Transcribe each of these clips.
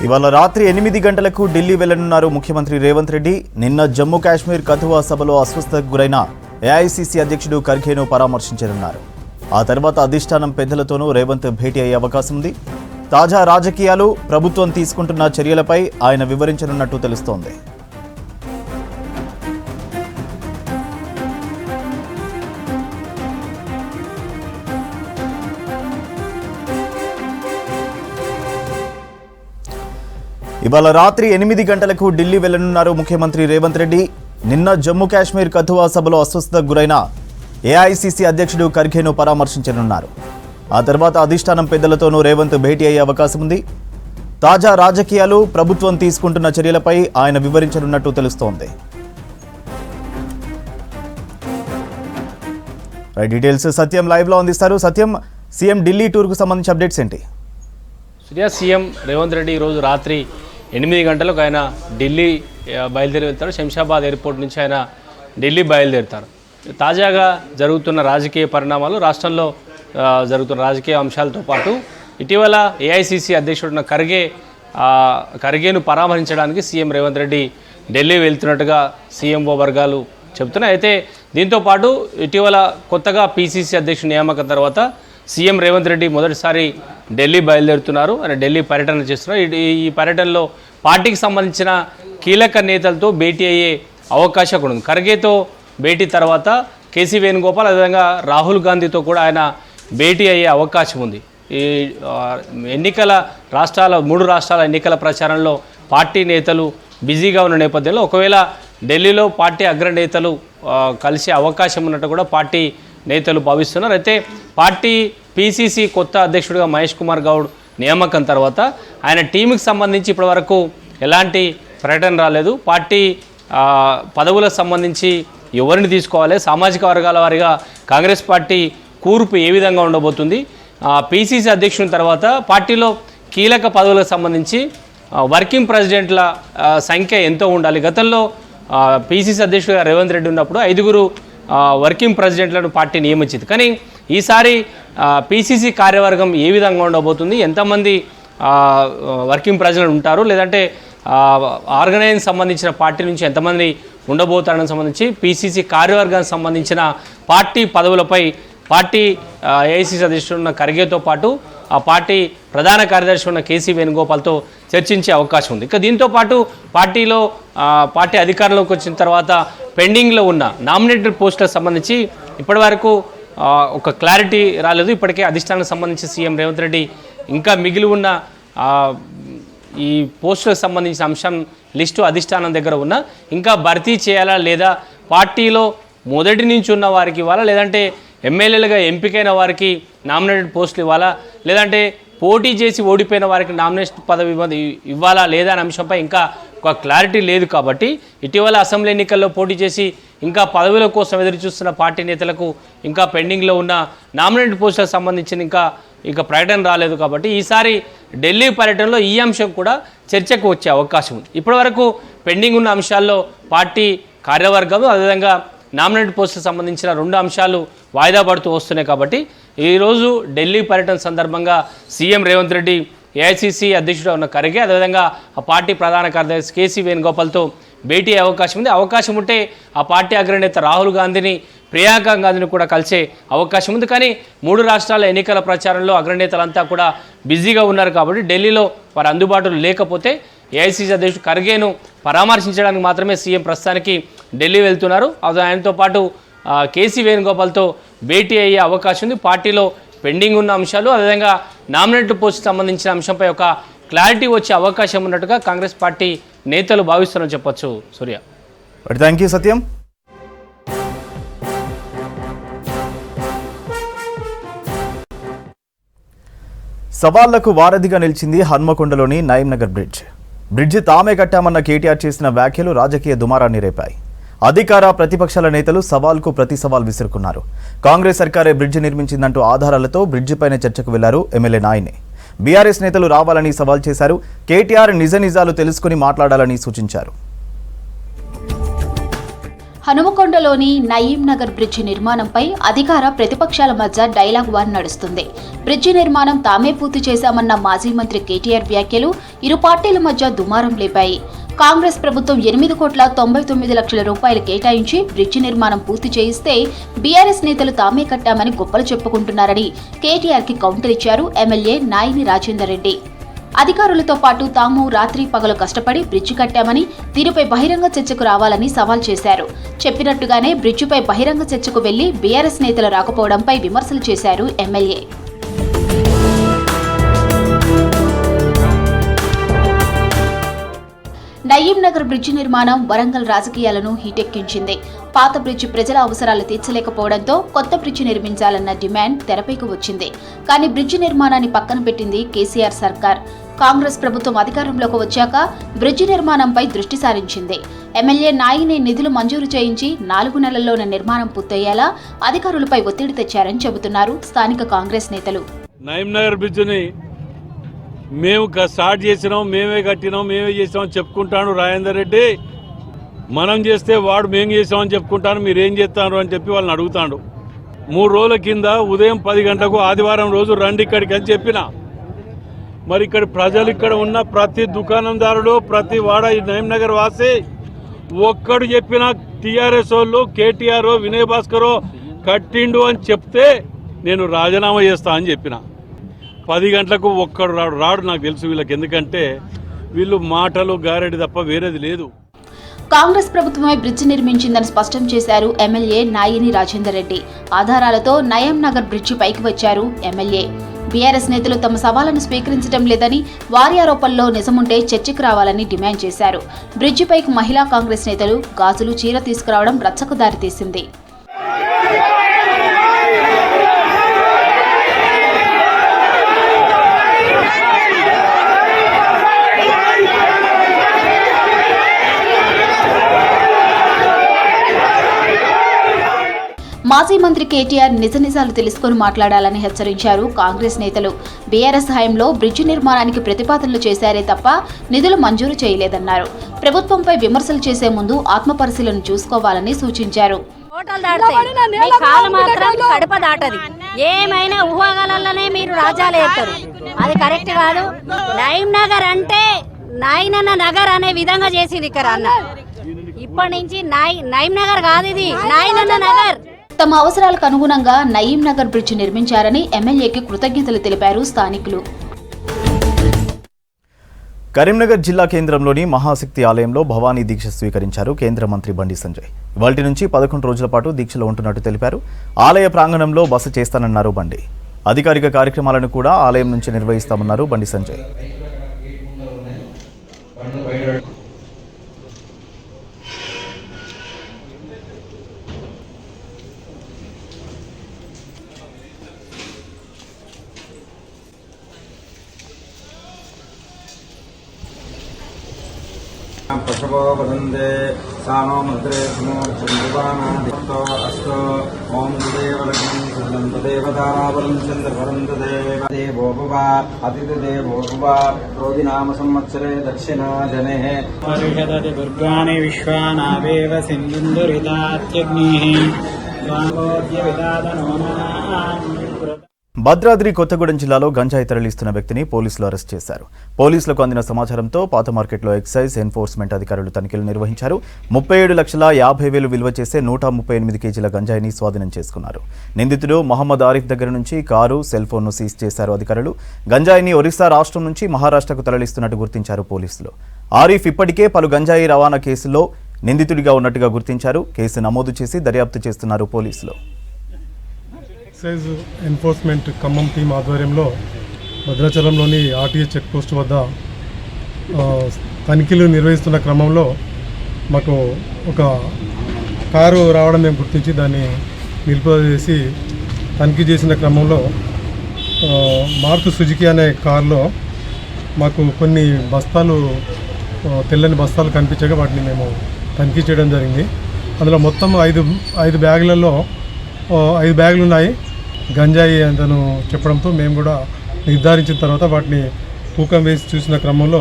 ఇవాళ రాత్రి 8 గంటలకు ఢిల్లీ వెళ్లనున్నారు ముఖ్యమంత్రి రేవంత్ రెడ్డి. నిన్న జమ్మూ కాశ్మీర్ కథువా సభలో అస్వస్థతకు గురైన ఏఐసీసీ అధ్యక్షుడు ఖర్గేను పరామర్శించనున్నారు. ఆ తర్వాత అధిష్టానం పెద్దలతోనూ రేవంత్ భేటీ అయ్యే అవకాశం ఉంది. తాజా రాజకీయాలు, ప్రభుత్వం తీసుకుంటున్న చర్యలపై ఆయన వివరించనున్నట్టు తెలుస్తోంది. ఇవాళ రాత్రి 8 గంటలకు ఢిల్లీ వెళ్లనున్నారు ముఖ్యమంత్రి రేవంత్ రెడ్డి. నిన్న జమ్మూ కాశ్మీర్ కథువా సభలో అస్వస్థతకు గురైన ఏఐసీసీ అధ్యక్షుడు ఖర్గేను పరామర్శించనున్నారు. ఆ తర్వాత అధిష్టానం పెద్దలతోనూ రేవంత్ భేటీ అయ్యే అవకాశం ఉంది. తాజా రాజకీయాలు, ప్రభుత్వం తీసుకుంటున్న చర్యలపై ఆయన వివరించనున్నట్టు తెలుస్తోంది. డీటెయిల్స్ సత్యం లైవ్ లో అందిస్తారు. సత్యం, సీఎం ఢిల్లీ టూర్కు సంబంధించి అప్డేట్స్ ఏంటి? సీఎం రేవంత్ రెడ్డి ఈరోజు రాత్రి 8 గంటలకు ఆయన ఢిల్లీ బయలుదేరి వెళ్తారు. శంషాబాద్ ఎయిర్పోర్ట్ నుంచి ఆయన ఢిల్లీ బయలుదేరుతారు. తాజాగా జరుగుతున్న రాజకీయ పరిణామాలు, రాష్ట్రంలో జరుగుతున్న రాజకీయ అంశాలతో పాటు ఇటీవల ఏఐసీసీ అధ్యక్షుడున్న ఖర్గేను పరామర్శించడానికి సీఎం రేవంత్ రెడ్డి ఢిల్లీ వెళ్తున్నట్టుగా సీఎంఓ వర్గాలు చెబుతున్నాయి. అయితే దీంతోపాటు ఇటీవల కొత్తగా పీసీసీ అధ్యక్షుడి నియామకం తర్వాత సీఎం రేవంత్ రెడ్డి మొదటిసారి ఢిల్లీ బయలుదేరుతున్నారు. ఆయన ఢిల్లీ పర్యటన చేస్తున్నారు. ఈ పర్యటనలో పార్టీకి సంబంధించిన కీలక నేతలతో భేటీ అయ్యే అవకాశం కూడా ఉంది. ఖర్గేతో భేటీ తర్వాత కేసీ వేణుగోపాల్, అదేవిధంగా రాహుల్ గాంధీతో కూడా ఆయన భేటీ అయ్యే అవకాశం ఉంది. ఈ మూడు రాష్ట్రాల ఎన్నికల ప్రచారంలో పార్టీ నేతలు బిజీగా ఉన్న నేపథ్యంలో ఒకవేళ ఢిల్లీలో పార్టీ అగ్రనేతలు కలిసే అవకాశం ఉన్నట్టు కూడా పార్టీ నేతలు భావిస్తున్నారు. అయితే పార్టీ పీసీసీ కొత్త అధ్యక్షుడిగా మహేష్ కుమార్ గౌడ్ నియామకం తర్వాత ఆయన టీంకి సంబంధించి ఇప్పటివరకు ఎలాంటి ప్రకటన రాలేదు. పార్టీ పదవులకు సంబంధించి ఎవరిని తీసుకోవాలి, సామాజిక వర్గాల వారిగా కాంగ్రెస్ పార్టీ కూర్పు ఏ విధంగా ఉండబోతుంది, పీసీసీ అధ్యక్షుని తర్వాత పార్టీలో కీలక పదవులకు సంబంధించి వర్కింగ్ ప్రెసిడెంట్ల సంఖ్య ఎంతో ఉండాలి. గతంలో పీసీసీ అధ్యక్షుడిగా రేవంత్ రెడ్డి ఉన్నప్పుడు 5 వర్కింగ్ ప్రెసిడెంట్లను పార్టీ నియమించింది. కానీ ఈసారి పీసీసీ కార్యవర్గం ఏ విధంగా ఉండబోతుంది, ఎంతమంది వర్కింగ్ ప్రెసిడెంట్ ఉంటారు, లేదంటే ఆర్గనైజింగ్ సంబంధించిన పార్టీ నుంచి ఎంతమంది ఉండబోతారని సంబంధించి పీసీసీ కార్యవర్గానికి సంబంధించిన పార్టీ పదవులపై పార్టీ ఏఐసీసీ అధ్యక్షుడు ఉన్న ఖర్గేతో పాటు ఆ పార్టీ ప్రధాన కార్యదర్శి ఉన్న కేసీ వేణుగోపాల్తో చర్చించే అవకాశం ఉంది. ఇక దీంతో పాటు పార్టీలో పార్టీ అధికారంలోకి వచ్చిన తర్వాత పెండింగ్లో ఉన్న నామినేటెడ్ పోస్టులకు సంబంధించి ఇప్పటివరకు ఒక క్లారిటీ రాలేదు. ఇప్పటికే అధిష్టానానికి సంబంధించి సీఎం రేవంత్ రెడ్డి ఇంకా మిగిలి ఉన్న ఈ పోస్టులకు సంబంధించిన అంశం లిస్టు అధిష్టానం దగ్గర ఉన్న ఇంకా భర్తీ చేయాలా, లేదా పార్టీలో మొదటి నుంచి ఉన్న వారికి ఇవ్వాలా, లేదంటే ఎమ్మెల్యేలుగా ఎంపికైన వారికి నామినేటెడ్ పోస్టులు ఇవ్వాలా, లేదంటే పోటీ చేసి ఓడిపోయిన వారికి నామినేషన్ పదవి ఇవ్వాలా లేదా అనే అంశంపై ఇంకా ఒక క్లారిటీ లేదు. కాబట్టి ఇటీవల అసెంబ్లీ ఎన్నికల్లో పోటీ చేసి ఇంకా పదవుల కోసం ఎదురు చూస్తున్న పార్టీ నేతలకు ఇంకా పెండింగ్లో ఉన్న నామినేటెడ్ పోస్టులకు సంబంధించిన ఇంకా ప్రకటన రాలేదు. కాబట్టి ఈసారి ఢిల్లీ పర్యటనలో ఈ అంశం కూడా చర్చకు వచ్చే అవకాశం ఉంది. ఇప్పటివరకు పెండింగ్ ఉన్న అంశాల్లో పార్టీ కార్యవర్గం, అదేవిధంగా నామినేటెడ్ పోస్టులకు సంబంధించిన 2 అంశాలు వాయిదా పడుతూ వస్తున్నాయి. కాబట్టి ఈరోజు ఢిల్లీ పర్యటన సందర్భంగా సీఎం రేవంత్ రెడ్డి ఏఐసీసీ అధ్యక్షుడు ఉన్న ఖర్గే, అదేవిధంగా ఆ పార్టీ ప్రధాన కార్యదర్శి కేసీ వేణుగోపాల్తో భేటీ అయ్యే అవకాశం ఉంది. అవకాశం ఉంటే ఆ పార్టీ అగ్రనేత రాహుల్ గాంధీని, ప్రియాంక గాంధీని కూడా కలిసే అవకాశం ఉంది. కానీ 3 రాష్ట్రాల ఎన్నికల ప్రచారంలో అగ్రనేతలంతా కూడా బిజీగా ఉన్నారు. కాబట్టి ఢిల్లీలో వారు అందుబాటులో లేకపోతే ఏఐసీసీ అధ్యక్షుడు ఖర్గేను పరామర్శించడానికి మాత్రమే సీఎం ప్రస్తుతానికి ఢిల్లీ వెళ్తున్నారు. ఆయనతో పాటు కేసీ వేణుగోపాల్తో భేటీ అయ్యే అవకాశం ఉంది. పార్టీలో పెండింగ్ ఉన్న అంశాలు, అదేవిధంగా నామినేటెడ్ పోస్టుకు సంబంధించిన అంశంపై ఒక క్లారిటీ వచ్చే అవకాశం ఉన్నట్టుగా కాంగ్రెస్ పార్టీ నేతలు భావిస్తున్నారని చెప్పొచ్చు. సూర్య, థ్యాంక్ యూ సత్యం. సవాళ్లకు వారధిగా నిలిచింది హన్మకొండలోని నయీంనగర్ బ్రిడ్జి తామే కట్టామన్న కేటీఆర్ చేసిన వ్యాఖ్యలు రాజకీయ దుమారాన్ని రేపాయి. అధికార ప్రతిపక్షాల నేతలు సవాల్కు ప్రతి సవాల్ విసురుకున్నారు. కాంగ్రెస్ సర్కారే బ్రిడ్జి నిర్మించిందంటూ ఆధారాలతో బ్రిడ్జిపైన చర్చకు వెళ్లారు ఎమ్మెల్యే నాయని. బీఆర్ఎస్ నేతలు రావాలని సవాల్ చేశారు. కేటీఆర్ నిజాలు తెలుసుకుని మాట్లాడాలని సూచించారు. హనుమకొండలోని నయీం నగర్ బ్రిడ్జి నిర్మాణంపై అధికార ప్రతిపక్షాల మధ్య డైలాగ్ వార్ నడుస్తుంది. బ్రిడ్జి నిర్మాణం తామే పూర్తి చేశామన్న మాజీ మంత్రి కేటీఆర్ వ్యాఖ్యలు ఇరు పార్టీల మధ్య దుమారం లేపాయి. కాంగ్రెస్ ప్రభుత్వం 8,99,00,000 రూపాయలు కేటాయించి బ్రిడ్జి నిర్మాణం పూర్తి చేయిస్తే బీఆర్ఎస్ నేతలు తామే కట్టామని గొప్పలు చెప్పుకుంటున్నారని కేటీఆర్కి కౌంటర్ ఇచ్చారు ఎమ్మెల్యే నాయిని రాజేందర్ రెడ్డి. అధికారులతో పాటు తాము రాత్రి పగలు కష్టపడి బ్రిడ్జి కట్టామని దీనిపై బహిరంగ చర్చకు రావాలని సవాల్ చేశారు. చెప్పినట్టుగానే బ్రిడ్జిపై బహిరంగ చర్చకు వెళ్లి బీఆర్ఎస్ నేతలు రాకపోవడంపై విమర్శలు చేశారు ఎమ్మెల్యే. నయీం నగర్ బ్రిడ్జి నిర్మాణం వరంగల్ రాజకీయాలను హీటెక్కించింది. పాత బ్రిడ్జి ప్రజల అవసరాలు తీర్చలేకపోవడంతో కొత్త బ్రిడ్జి నిర్మించాలన్న డిమాండ్ తెరపైకి వచ్చింది. కానీ బ్రిడ్జి నిర్మాణాన్ని పక్కన పెట్టింది కేసీఆర్ సర్కార్. కాంగ్రెస్ ప్రభుత్వం అధికారంలోకి వచ్చాక బ్రిడ్జి నిర్మాణంపై దృష్టి సారించింది. ఎమ్మెల్యే నాయిని నిధులు మంజూరు చేయించి 4 నెలల్లోనే నిర్మాణం పూర్తయ్యేలా అధికారులపై ఒత్తిడి తెచ్చారని చెబుతున్నారు స్థానిక కాంగ్రెస్ నేతలు. నయీం నగర్ బ్రిడ్జిని మేము స్టార్ట్ చేసినాం, మేమే కట్టినాం, మేమే చేసామని చెప్పుకుంటాను రాజేందర్ రెడ్డి. మనం చేస్తే వాడు మేము చేసామని చెప్పుకుంటాను, మీరేం చేస్తారు అని చెప్పి వాళ్ళని అడుగుతాడు. 3 రోజుల కింద ఉదయం 10 గంటలకు ఆదివారం రోజు రండి ఇక్కడికి అని చెప్పిన. మరి ఇక్కడ ప్రజలు, ఇక్కడ ఉన్న ప్రతి దుకాణందారుడు, ప్రతి వాడ ఈ నయీం నగర్ వాసి ఒక్కడు చెప్పిన టీఆర్ఎస్ వాళ్ళు కేటీఆర్ వినయ్ భాస్కర్ కట్టిండు అని చెప్తే నేను రాజీనామా చేస్తా అని చెప్పిన. 10 గంటలకు ఒక్కడు రాడు నాకు తెలుసు వీళ్ళకి, ఎందుకంటే వీళ్ళు మాటలు గారెడి తప్ప వేరేది లేదు. కాంగ్రెస్ ప్రభుత్వమే బ్రిడ్జి నిర్మించిందని స్పష్టం చేశారు ఎమ్మెల్యే నాయిని రాజేందర్ రెడ్డి. ఆధారాలతో నయీం నగర్ బ్రిడ్జి పైకి వచ్చారు ఎమ్మెల్యే. బీఆర్ఎస్ నేతలు తమ సవాళ్లను స్వీకరించడం లేదని, వారి ఆరోపణలో నిజముంటే చర్చకు రావాలని డిమాండ్ చేశారు. బ్రిడ్జిపైకి మహిళా కాంగ్రెస్ నేతలు గాజులు, చీర తీసుకురావడం రచ్చకు దారితీసింది. మాజీ మంత్రి కేటీఆర్ నిజ నిజాలు తెలుసుకుని మాట్లాడాలని హెచ్చరించారు కాంగ్రెస్ నేతలు. బీఆర్ఎస్ హయాంలో బ్రిడ్జి నిర్మాణానికి ప్రతిపాదనలు చేశారే తప్ప నిధులు మంజూరు చేయలేదన్నారు. ప్రభుత్వంపై విమర్శలు చేసే ముందు ఆత్మపరిశీలన చూసుకోవాలని సూచించారు. కడప దాటది, ఏమైనా ఊహాగాలలోనే మీరు రాజ్యాలు ఏస్తారు, అది కరెక్ట్ కాదు. నయీం నగర్ అంటే నాయనన్న నగర్ అనే విధంగా చేసింది ఇక్కడ అన్న. ఇప్పటి నుంచి నయీం నగర్ కాదు, ఇది నాయనన్న నగర్. తమ అవసరాలకు అనుగుణంగా నయీం నగర్ బ్రిడ్జి నిర్మించారని ఎమ్మెల్యేకి కృతజ్ఞతలు తెలిపారు స్థానికులు. కరీంనగర్ జిల్లా కేంద్రంలోని మహాశక్తి ఆలయంలో భవానీ దీక్ష స్వీకరించారు కేంద్ర మంత్రి బండి సంజయ్. ఇవాల్టి నుంచి 11 రోజుల పాటు దీక్షలో ఉంటున్నట్టు తెలిపారు. ఆలయ ప్రాంగణంలో బస చేస్తానన్నారు బండి. అధికారిక కార్యక్రమాలను కూడా ఆలయం నుంచి నిర్వహిస్తామన్నారు బండి సంజయ్. पशवो वदन्ते सानो मद्रे समोर्चन्द्रपानादितो अस्तो ओम देवलक्ष्मी सुदं तदेवतारावलं चन्द्रवरं तदेवोपव अतिदेवोपव क्रोधिनाम संवत्सरे दक्षिणा जनेः परिषदति दुर्गाणि विश्वानावेव सिन्धुन्दुरितात्यग्निः स्वामोद्य विदादनोनाम्. భద్రాద్రి కొత్తగూడెం జిల్లాలో గంజాయి తరలిస్తున్న వ్యక్తిని పోలీసులు అరెస్ట్ చేశారు. పోలీసులకు అందిన సమాచారంతో పాత మార్కెట్లో ఎక్సైజ్ ఎన్ఫోర్స్మెంట్ అధికారులు తనిఖీలు నిర్వహించారు. 37,50,000 విలువ చేసే 138 కేజీల గంజాయిని స్వాధీనం చేసుకున్నారు. నిందితుడు మహమ్మద్ ఆరిఫ్ దగ్గర నుంచి కారు, సెల్ ఫోన్ను సీజ్ చేశారు అధికారులు. గంజాయిని ఒరిస్సా రాష్ట్రం నుంచి మహారాష్ట్రకు తరలిస్తున్నట్టు గుర్తించారు పోలీసులు. ఆరిఫ్ ఇప్పటికే పలు గంజాయి రవాణా కేసుల్లో నిందితుడిగా ఉన్నట్టుగా గుర్తించారు. కేసు నమోదు చేసి దర్యాప్తు చేస్తున్నారు పోలీసులు. ఎక్సైజ్ ఎన్ఫోర్స్మెంట్ ఖమ్మం టీం ఆధ్వర్యంలో భద్రాచలంలోని ఆర్టీఎస్ చెక్ పోస్ట్ వద్ద తనిఖీలు నిర్వహిస్తున్న క్రమంలో మాకు ఒక కారు రావడం మేము గుర్తించి దాన్ని నిలుపుదల తనిఖీ చేసిన క్రమంలో మారుతి సుజుకి అనే కారులో మాకు కొన్ని బస్తాలు, తెల్లని బస్తాలు కనిపించగా వాటిని మేము తనిఖీ చేయడం జరిగింది. అందులో మొత్తం 5 బ్యాగులలో 5 బ్యాగులు ఉన్నాయి. గంజాయి అంతను చెప్పడంతో మేము కూడా నిర్ధారించిన తర్వాత వాటిని తూకం వేసి చూసిన క్రమంలో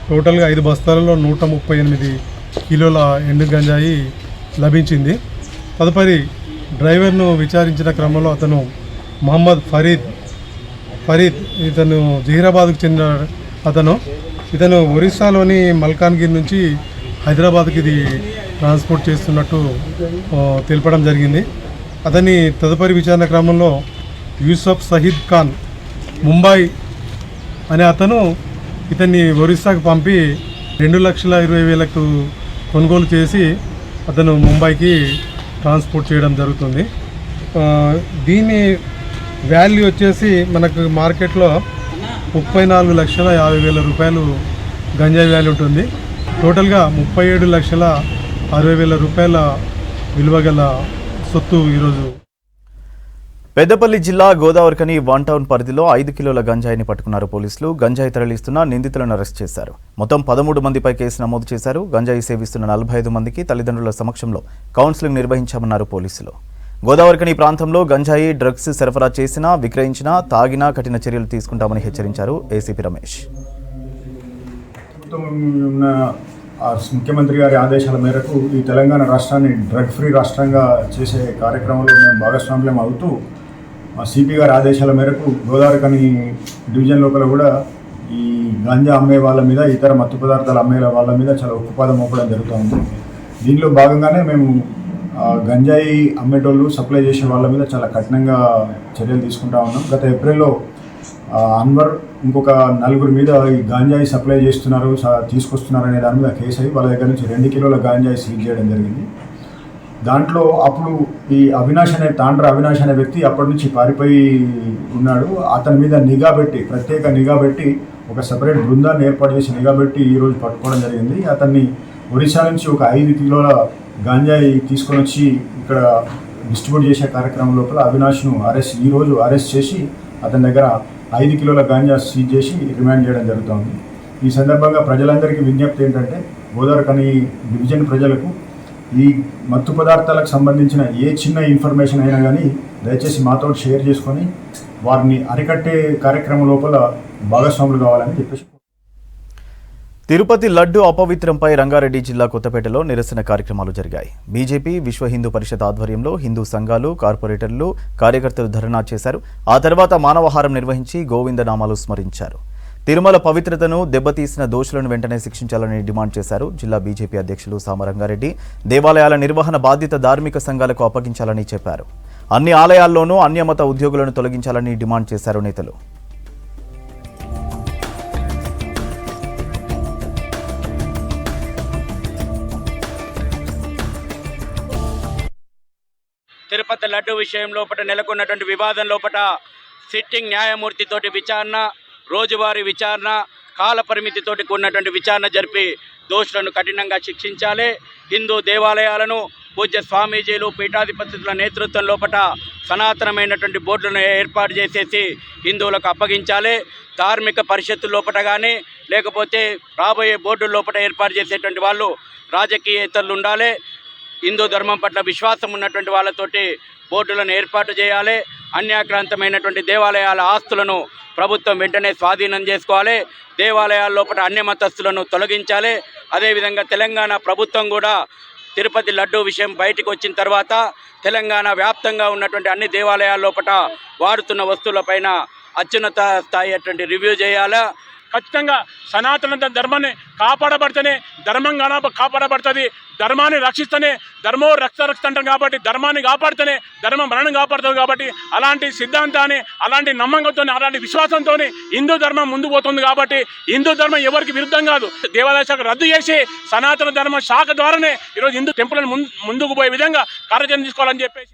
టోటల్గా 5 బస్తాలలో 138 కిలోల ఎండు గంజాయి లభించింది. తదుపరి డ్రైవర్ను విచారించిన క్రమంలో అతను మహమ్మద్ ఫరీద్ ఇతను జహీరాబాద్కు చెందిన ఇతను ఒరిస్సాలోని మల్కాన్గిరి నుంచి హైదరాబాద్కి ఇది ట్రాన్స్పోర్ట్ చేస్తున్నట్టు తెలపడం జరిగింది. అతని తదుపరి విచారణ క్రమంలో యూసఫ్ సహీద్ ఖాన్ ముంబై అనే అతను ఇతన్ని ఒరిస్సాకు పంపి 2,20,000 కొనుగోలు చేసి అతను ముంబైకి ట్రాన్స్పోర్ట్ చేయడం జరుగుతుంది. దీని వాల్యూ వచ్చేసి మనకు మార్కెట్లో 34,50,000 రూపాయలు గంజాయి వాల్యూ ఉంటుంది. టోటల్గా 37,60,000 రూపాయల విలువ గల సొత్తు ఈరోజు. పెద్దపల్లి జిల్లా గోదావరికని వన్ టౌన్ పరిధిలో 5 కిలోల గంజాయిని పట్టుకున్నారు పోలీసులు. గంజాయి తరలిస్తున్న నిందితులను అరెస్ట్ చేశారు. మొత్తం 13 మందిపై కేసు నమోదు చేశారు. గంజాయి సేవిస్తున్న 45 మందికి తల్లిదండ్రుల సమక్షంలో కౌన్సిలింగ్ నిర్వహించామన్నారు పోలీసులు. గోదావరికని ప్రాంతంలో గంజాయి డ్రగ్స్ సరఫరా చేసినా, విక్రయించినా, తాగినా కఠిన చర్యలు తీసుకుంటామని హెచ్చరించారు ఏసీపీ రమేష్. ముఖ్యమంత్రి గారి ఆదేశాల మేరకు ఈ తెలంగాణ రాష్ట్రాన్ని డ్రగ్ ఫ్రీ రాష్ట్రంగా చేసే కార్యక్రమంలో మేము భాగస్వామ్యం అవుతూ సిపి గారి ఆదేశాల మేరకు గోదావరికని డివిజన్ లోపల కూడా ఈ గాంజా అమ్మే వాళ్ళ మీద, ఇతర మత్తు పదార్థాలు అమ్మే వాళ్ళ మీద చాలా ఉక్కుపాదం మోపడం జరుగుతుంది. దీనిలో భాగంగానే మేము గంజాయి అమ్మేటోళ్ళు, సప్లై చేసే వాళ్ళ మీద చాలా కఠినంగా చర్యలు తీసుకుంటా ఉన్నాం. గత ఏప్రిల్లో అన్వర్ ఇంకొక 4 మీద ఈ గాంజాయి సప్లై చేస్తున్నారు, తీసుకొస్తున్నారు అనే దాని మీద కేసు అయ్యి వాళ్ళ దగ్గర నుంచి 2 కిలోల గాంజాయి సీజ్ చేయడం జరిగింది. దాంట్లో అప్పుడు ఈ తాండ్ర అవినాష్ అనే వ్యక్తి అప్పటి నుంచి పారిపోయి ఉన్నాడు. అతని మీద ప్రత్యేక నిఘా పెట్టి ఒక సపరేట్ బృందాన్ని ఏర్పాటు చేసి నిఘా పెట్టి ఈరోజు పట్టుకోవడం జరిగింది. అతన్ని ఒరిస్సా నుంచి ఒక 5 కిలోల గాంజాయి తీసుకొని వచ్చి ఇక్కడ డిస్ట్రిబ్యూట్ చేసే కార్యక్రమం లోపల అవినాష్ను ఈరోజు అరెస్ట్ చేసి అతని దగ్గర 5 కిలోల గాంజా సీజ్ చేసి రిమాండ్ చేయడం జరుగుతుంది. ఈ సందర్భంగా ప్రజలందరికీ విజ్ఞప్తి ఏంటంటే, గోదావరికని డివిజన్ ప్రజలకు ఈ మత్తు పదార్థాలకు సంబంధించిన ఏ చిన్న ఇన్ఫర్మేషన్ అయినా కానీ దయచేసి మాతో షేర్ చేసుకొని వారిని అరికట్టే కార్యక్రమం లోపల భాగస్వాములు కావాలని చెప్పేసి. తిరుపతి లడ్డు అపవిత్రంపై రంగారెడ్డి జిల్లా కొత్తపేటలో నిరసన కార్యక్రమాలు జరిగాయి. బీజేపీ, విశ్వ హిందూ పరిషత్ ఆధ్వర్యంలో హిందూ సంఘాలు, కార్పొరేటర్లు, కార్యకర్తలు ధర్నా చేశారు. ఆ తర్వాత మానవహారం నిర్వహించి గోవిందనామాలు స్మరించారు. తిరుమల పవిత్రతను దెబ్బతీసిన దోషులను వెంటనే శిక్షించాలని డిమాండ్ చేశారు. జిల్లా బీజేపీ అధ్యక్షులు సామరంగారెడ్డి దేవాలయాల నిర్వహణ బాధ్యత ధార్మిక సంఘాలకు అప్పగించాలని చెప్పారు. అన్ని ఆలయాల్లోనూ అన్యమత ఉద్యోగులను తొలగించాలని డిమాండ్ చేశారు నేతలు. తిరుపతి లడ్డు విషయం లోపల నెలకొన్నటువంటి వివాదం లోపల సిట్టింగ్ న్యాయమూర్తితోటి విచారణ, రోజువారీ విచారణ, కాల పరిమితితోటి కూడినటువంటి విచారణ జరిపి దోషులను కఠినంగా శిక్షించాలి. హిందూ దేవాలయాలను పూజ్య స్వామీజీలు, పీఠాధిపతుల నేతృత్వం లోపల సనాతనమైనటువంటి బోర్డులను ఏర్పాటు చేసేసి హిందువులకు అప్పగించాలి. ధార్మిక పరిషత్తు లోపల కానీ లేకపోతే రాబోయే బోర్డు లోపల ఏర్పాటు చేసేటువంటి వాళ్ళు రాజకీయేతరులు ఉండాలి. హిందూ ధర్మం పట్ల విశ్వాసం ఉన్నటువంటి వాళ్ళతోటి బోర్డులను ఏర్పాటు చేయాలి. అన్యాక్రాంతమైనటువంటి దేవాలయాల ఆస్తులను ప్రభుత్వం వెంటనే స్వాధీనం చేసుకోవాలి. దేవాలయాల లోపల అన్యమతస్థులను తొలగించాలి. అదేవిధంగా తెలంగాణ ప్రభుత్వం కూడా తిరుపతి లడ్డు విషయం బయటకు వచ్చిన తర్వాత తెలంగాణ వ్యాప్తంగా ఉన్నటువంటి అన్ని దేవాలయాల లోపల వాడుతున్న వస్తువులపైన అత్యున్నత స్థాయి అటువంటి రివ్యూ చేయాలా. ఖచ్చితంగా సనాతన ధర్మాన్ని కాపాడబడితేనే ధర్మం కాపాడబడుతుంది. ధర్మాన్ని రక్షిస్తేనే ధర్మో రక్ష అంటారు కాబట్టి ధర్మాన్ని కాపాడితేనే ధర్మం మరణం కాపాడుతుంది. కాబట్టి అలాంటి సిద్ధాంతాన్ని, అలాంటి నమ్మకంతో, అలాంటి విశ్వాసంతో హిందూ ధర్మం ముందు పోతుంది. కాబట్టి హిందూ ధర్మం ఎవరికి విరుద్ధం కాదు. దేవాలయ శాఖ రద్దు చేసి సనాతన ధర్మ శాఖ ద్వారానే ఈరోజు హిందూ టెంపుల్ని ముందుకు పోయే విధంగా కార్యాచరణ తీసుకోవాలని చెప్పేసి.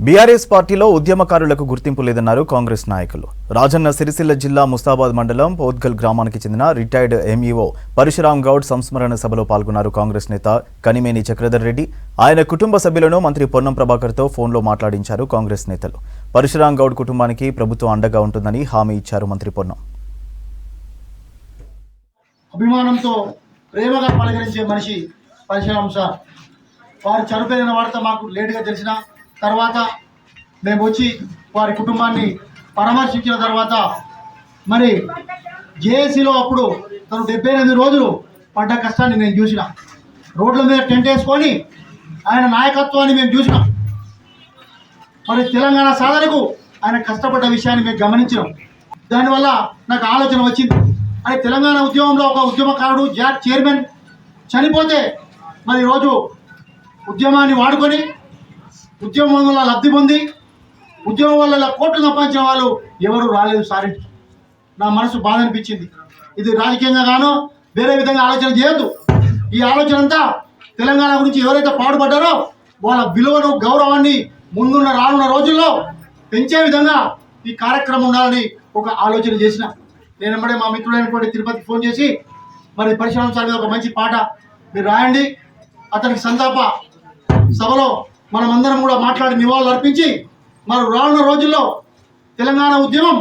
బీఆర్ఎస్ పార్టీలో ఉద్యమకారులకు గుర్తింపు లేదన్నారు కాంగ్రెస్ నాయకులు. రాజన్న సిరిసిల్ల జిల్లా ముస్తాబాద్ మండలం పోద్గల్ గ్రామానికి చెందిన రిటైర్డ్ ఎంఈఓ పరశురాం గౌడ్ సంస్మరణ సభలో పాల్గొన్నారు కాంగ్రెస్ నేత కనిమేని చక్రధర్ రెడ్డి. ఆయన కుటుంబ సభ్యులను మంత్రి పొన్నం ప్రభాకర్తో ఫోన్లో మాట్లాడించారు కాంగ్రెస్ నేతలు. పరశురాం గౌడ్ కుటుంబానికి ప్రభుత్వం అండగా ఉంటుందని హామీ ఇచ్చారు మంత్రి పొన్నం. అభిమానంతో ప్రేమగా పలకరించే మనిషి పరశురాం సార్. వారు చనిపోయిన వార్త మాకు లేటుగా తెలిసిన తర్వాత మేము వచ్చి వారి కుటుంబాన్ని పరామర్శించిన తర్వాత మరి జేఏసీలో అప్పుడు తను 78 రోజులు పడ్డ కష్టాన్ని నేను చూసిన. రోడ్ల మీద టెంట్ వేసుకొని ఆయన నాయకత్వాన్ని మేము చూసినాం. మరి తెలంగాణ సాధనకు ఆయన కష్టపడ్డ విషయాన్ని మేము గమనించినాం. దానివల్ల నాకు ఆలోచన వచ్చింది. అని తెలంగాణ ఉద్యమంలో ఒక ఉద్యమకారుడు జాక్ చైర్మన్ చనిపోతే మరి ఈరోజు ఉద్యమాన్ని వాడుకొని ఉద్యమం వల్ల లబ్ధి పొంది ఉద్యమం వల్ల కోట్లు సంపాదించిన వాళ్ళు ఎవరు రాలేదు సార్. నా మనసు బాధ అనిపించింది. ఇది రాజకీయంగా గానో వేరే విధంగా ఆలోచన చేయొద్దు. ఈ ఆలోచన అంతా తెలంగాణ గురించి ఎవరైతే పాటుపడ్డారో వాళ్ళ విలువను గౌరవాన్ని ముందున్న రానున్న రోజుల్లో పెంచే విధంగా ఈ కార్యక్రమం ఉండాలని ఒక ఆలోచన చేసిన. నేను వెంబడే మా మిత్రుడైనటువంటి తిరుపతికి ఫోన్ చేసి మరి పరిశ్రమ సార్ మీద ఒక మంచి పాట మీరు రాయండి, అతనికి సంతాప సభలో మనమందరం కూడా మాట్లాడి నివాళులు అర్పించి మరి రానున్న రోజుల్లో తెలంగాణ ఉద్యమం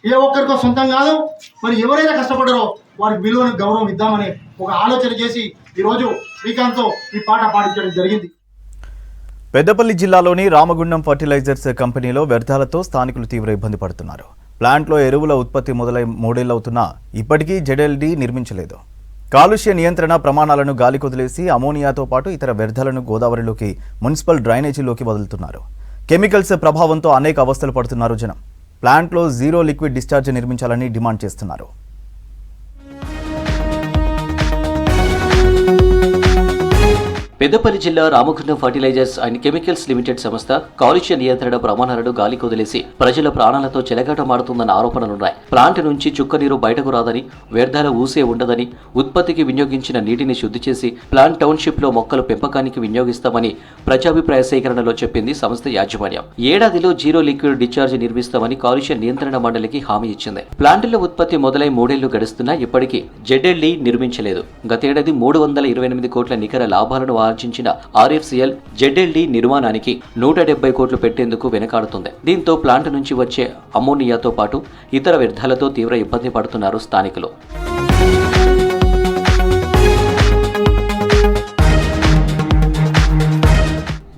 ఏ ఒక్కరికో సొంతం కాదు, మరి ఎవరైతే కష్టపడ్డారో వారికి విలువను గౌరవం ఇద్దామని ఒక ఆలోచన చేసి ఈరోజు శ్రీకాంత్తో ఈ పాట పాడించడం జరిగింది. పెద్దపల్లి జిల్లాలోని రామగుండం ఫర్టిలైజర్స్ కంపెనీలో వ్యర్థాలతో స్థానికులు తీవ్ర ఇబ్బంది పడుతున్నారు. ప్లాంట్లో ఎరువుల ఉత్పత్తి మొదలై 3 ఏళ్లవుతున్నా ఇప్పటికీ ZLD నిర్మించలేదు. కాలుష్య నియంత్రణ ప్రమాణాలను గాలికొదిలేసి అమోనియాతో పాటు ఇతర వ్యర్థాలను గోదావరిలోకి మున్సిపల్ డ్రైనేజీలోకి వదులుతున్నారు. కెమికల్స్ ప్రభావంతో అనేక అవస్థలు పడుతున్నారు జనం. ప్లాంట్లో జీరో లిక్విడ్ డిశ్చార్జ్ నిర్మించాలని డిమాండ్ చేస్తున్నారు. పెద్దపల్లి జిల్లా Ramagundam fertilizers and chemicals limited సంస్థ కాలుష్య నియంత్రణ ప్రమాణాలను గాలికి వదిలేసి ప్రజల ప్రాణాలతో చెలగాటమాడుతుందన్న ఆరోపణలున్నాయి. ప్లాంట్ నుంచి చుక్క నీరు బయటకు రాదని, వ్యర్థాల ఊసే ఉండదని, ఉత్పత్తికి వినియోగించిన నీటిని శుద్ధి చేసి ప్లాంట్ టౌన్షిప్ లో మొక్కల పెంపకానికి వినియోగిస్తామని ప్రజాభిప్రాయ సేకరణలో చెప్పింది సంస్థ యాజమాన్యం. ఏడాదిలో జీరో లిక్విడ్ డిశ్చార్జ్ నిర్మిస్తామని కాలుష్య నియంత్రణ మండలికి హామీ ఇచ్చింది. ప్లాంట్లో ఉత్పత్తి మొదలై 3 ఏళ్లు గడుస్తున్నా ఇప్పటికీ ZLD నిర్మించలేదు. గతేడాది 328 కోట్ల నికర లాభాలను ఆర్జించిన RFCL ZLD నిర్మాణానికి 170 కోట్లు పెట్టేందుకు వెనకాడుతుంది. దీంతో ప్లాంట్ నుంచి వచ్చే అమోనియాతో పాటు ఇతర వ్యర్థాలతో తీవ్ర ఇబ్బంది పడుతున్నారు స్థానికులు.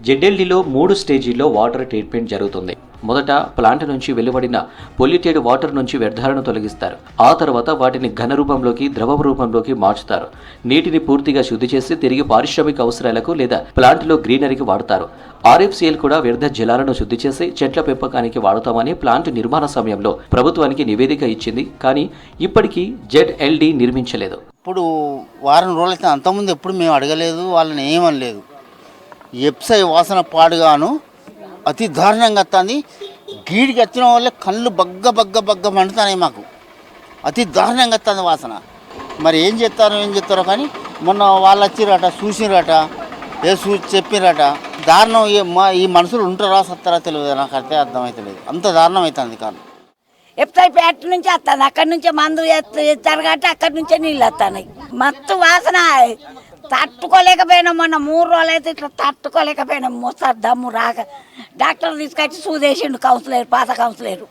ZLDలో 3 స్టేజీల్లో వాటర్ ట్రీట్మెంట్ జరుగుతుంది. మొదట ప్లాంట్ నుంచి వెలువడిన పొల్యూటెడ్ వాటర్ నుంచి వ్యర్థాలను తొలగిస్తారు. ఆ తర్వాత వాటిని ఘన రూపంలోకి, ద్రవ రూపంలోకి మార్చుతారు. నీటిని పూర్తిగా శుద్ధి చేసి తిరిగి పారిశ్రామిక అవసరాలకు లేదా ప్లాంట్లో గ్రీనరీకి వాడతారు. RFCL కూడా వ్యర్థ జలాలను శుద్ధి చేసి చెట్ల పెంపకానికి వాడతామని ప్లాంట్ నిర్మాణ సమయంలో ప్రభుత్వానికి నివేదిక ఇచ్చింది. కానీ ఇప్పటికీ ZLD నిర్మించలేదు. ఇప్పుడు వారం రోజులైతే అంతకుముందు ఎప్పుడు మేము అడగలేదు, వాళ్ళని ఏమనలేదు. ఎప్సై వాసన పాడుగాను అతి దారుణంగా వస్తుంది. గీడికి వచ్చిన వాళ్ళే కళ్ళు బగ్గ మండుతున్నాయి. మాకు అతి దారుణంగా వస్తుంది వాసన. మరి ఏం చేస్తారో కానీ మొన్న వాళ్ళు వచ్చిరట, చూసిరట, చెప్పిరట. దారుణం. ఈ మనుషులు ఉంటారా సత్తారా తెలియదు, నాకు అర్థం అర్థమవుతలేదు. అంత దారుణం అవుతుంది. కాదు ఎప్సై ఫ్యాక్టరీ నుంచి వస్తుంది, అక్కడి నుంచే మందు చేస్తారు కాబట్టి అక్కడి నుంచే నీళ్ళు వస్తున్నాయి. మత్తు వాసన తట్టుకోలేకపోయినాం. మొన్న 3 రోజులు అయితే ఇట్లా తట్టుకోలేకపోయినాం. మోస్తారు దమ్ము రాక డాక్టర్ తీసుకొచ్చి సూదేసిండు కౌన్సిలర్, పాత కౌన్సిలర్.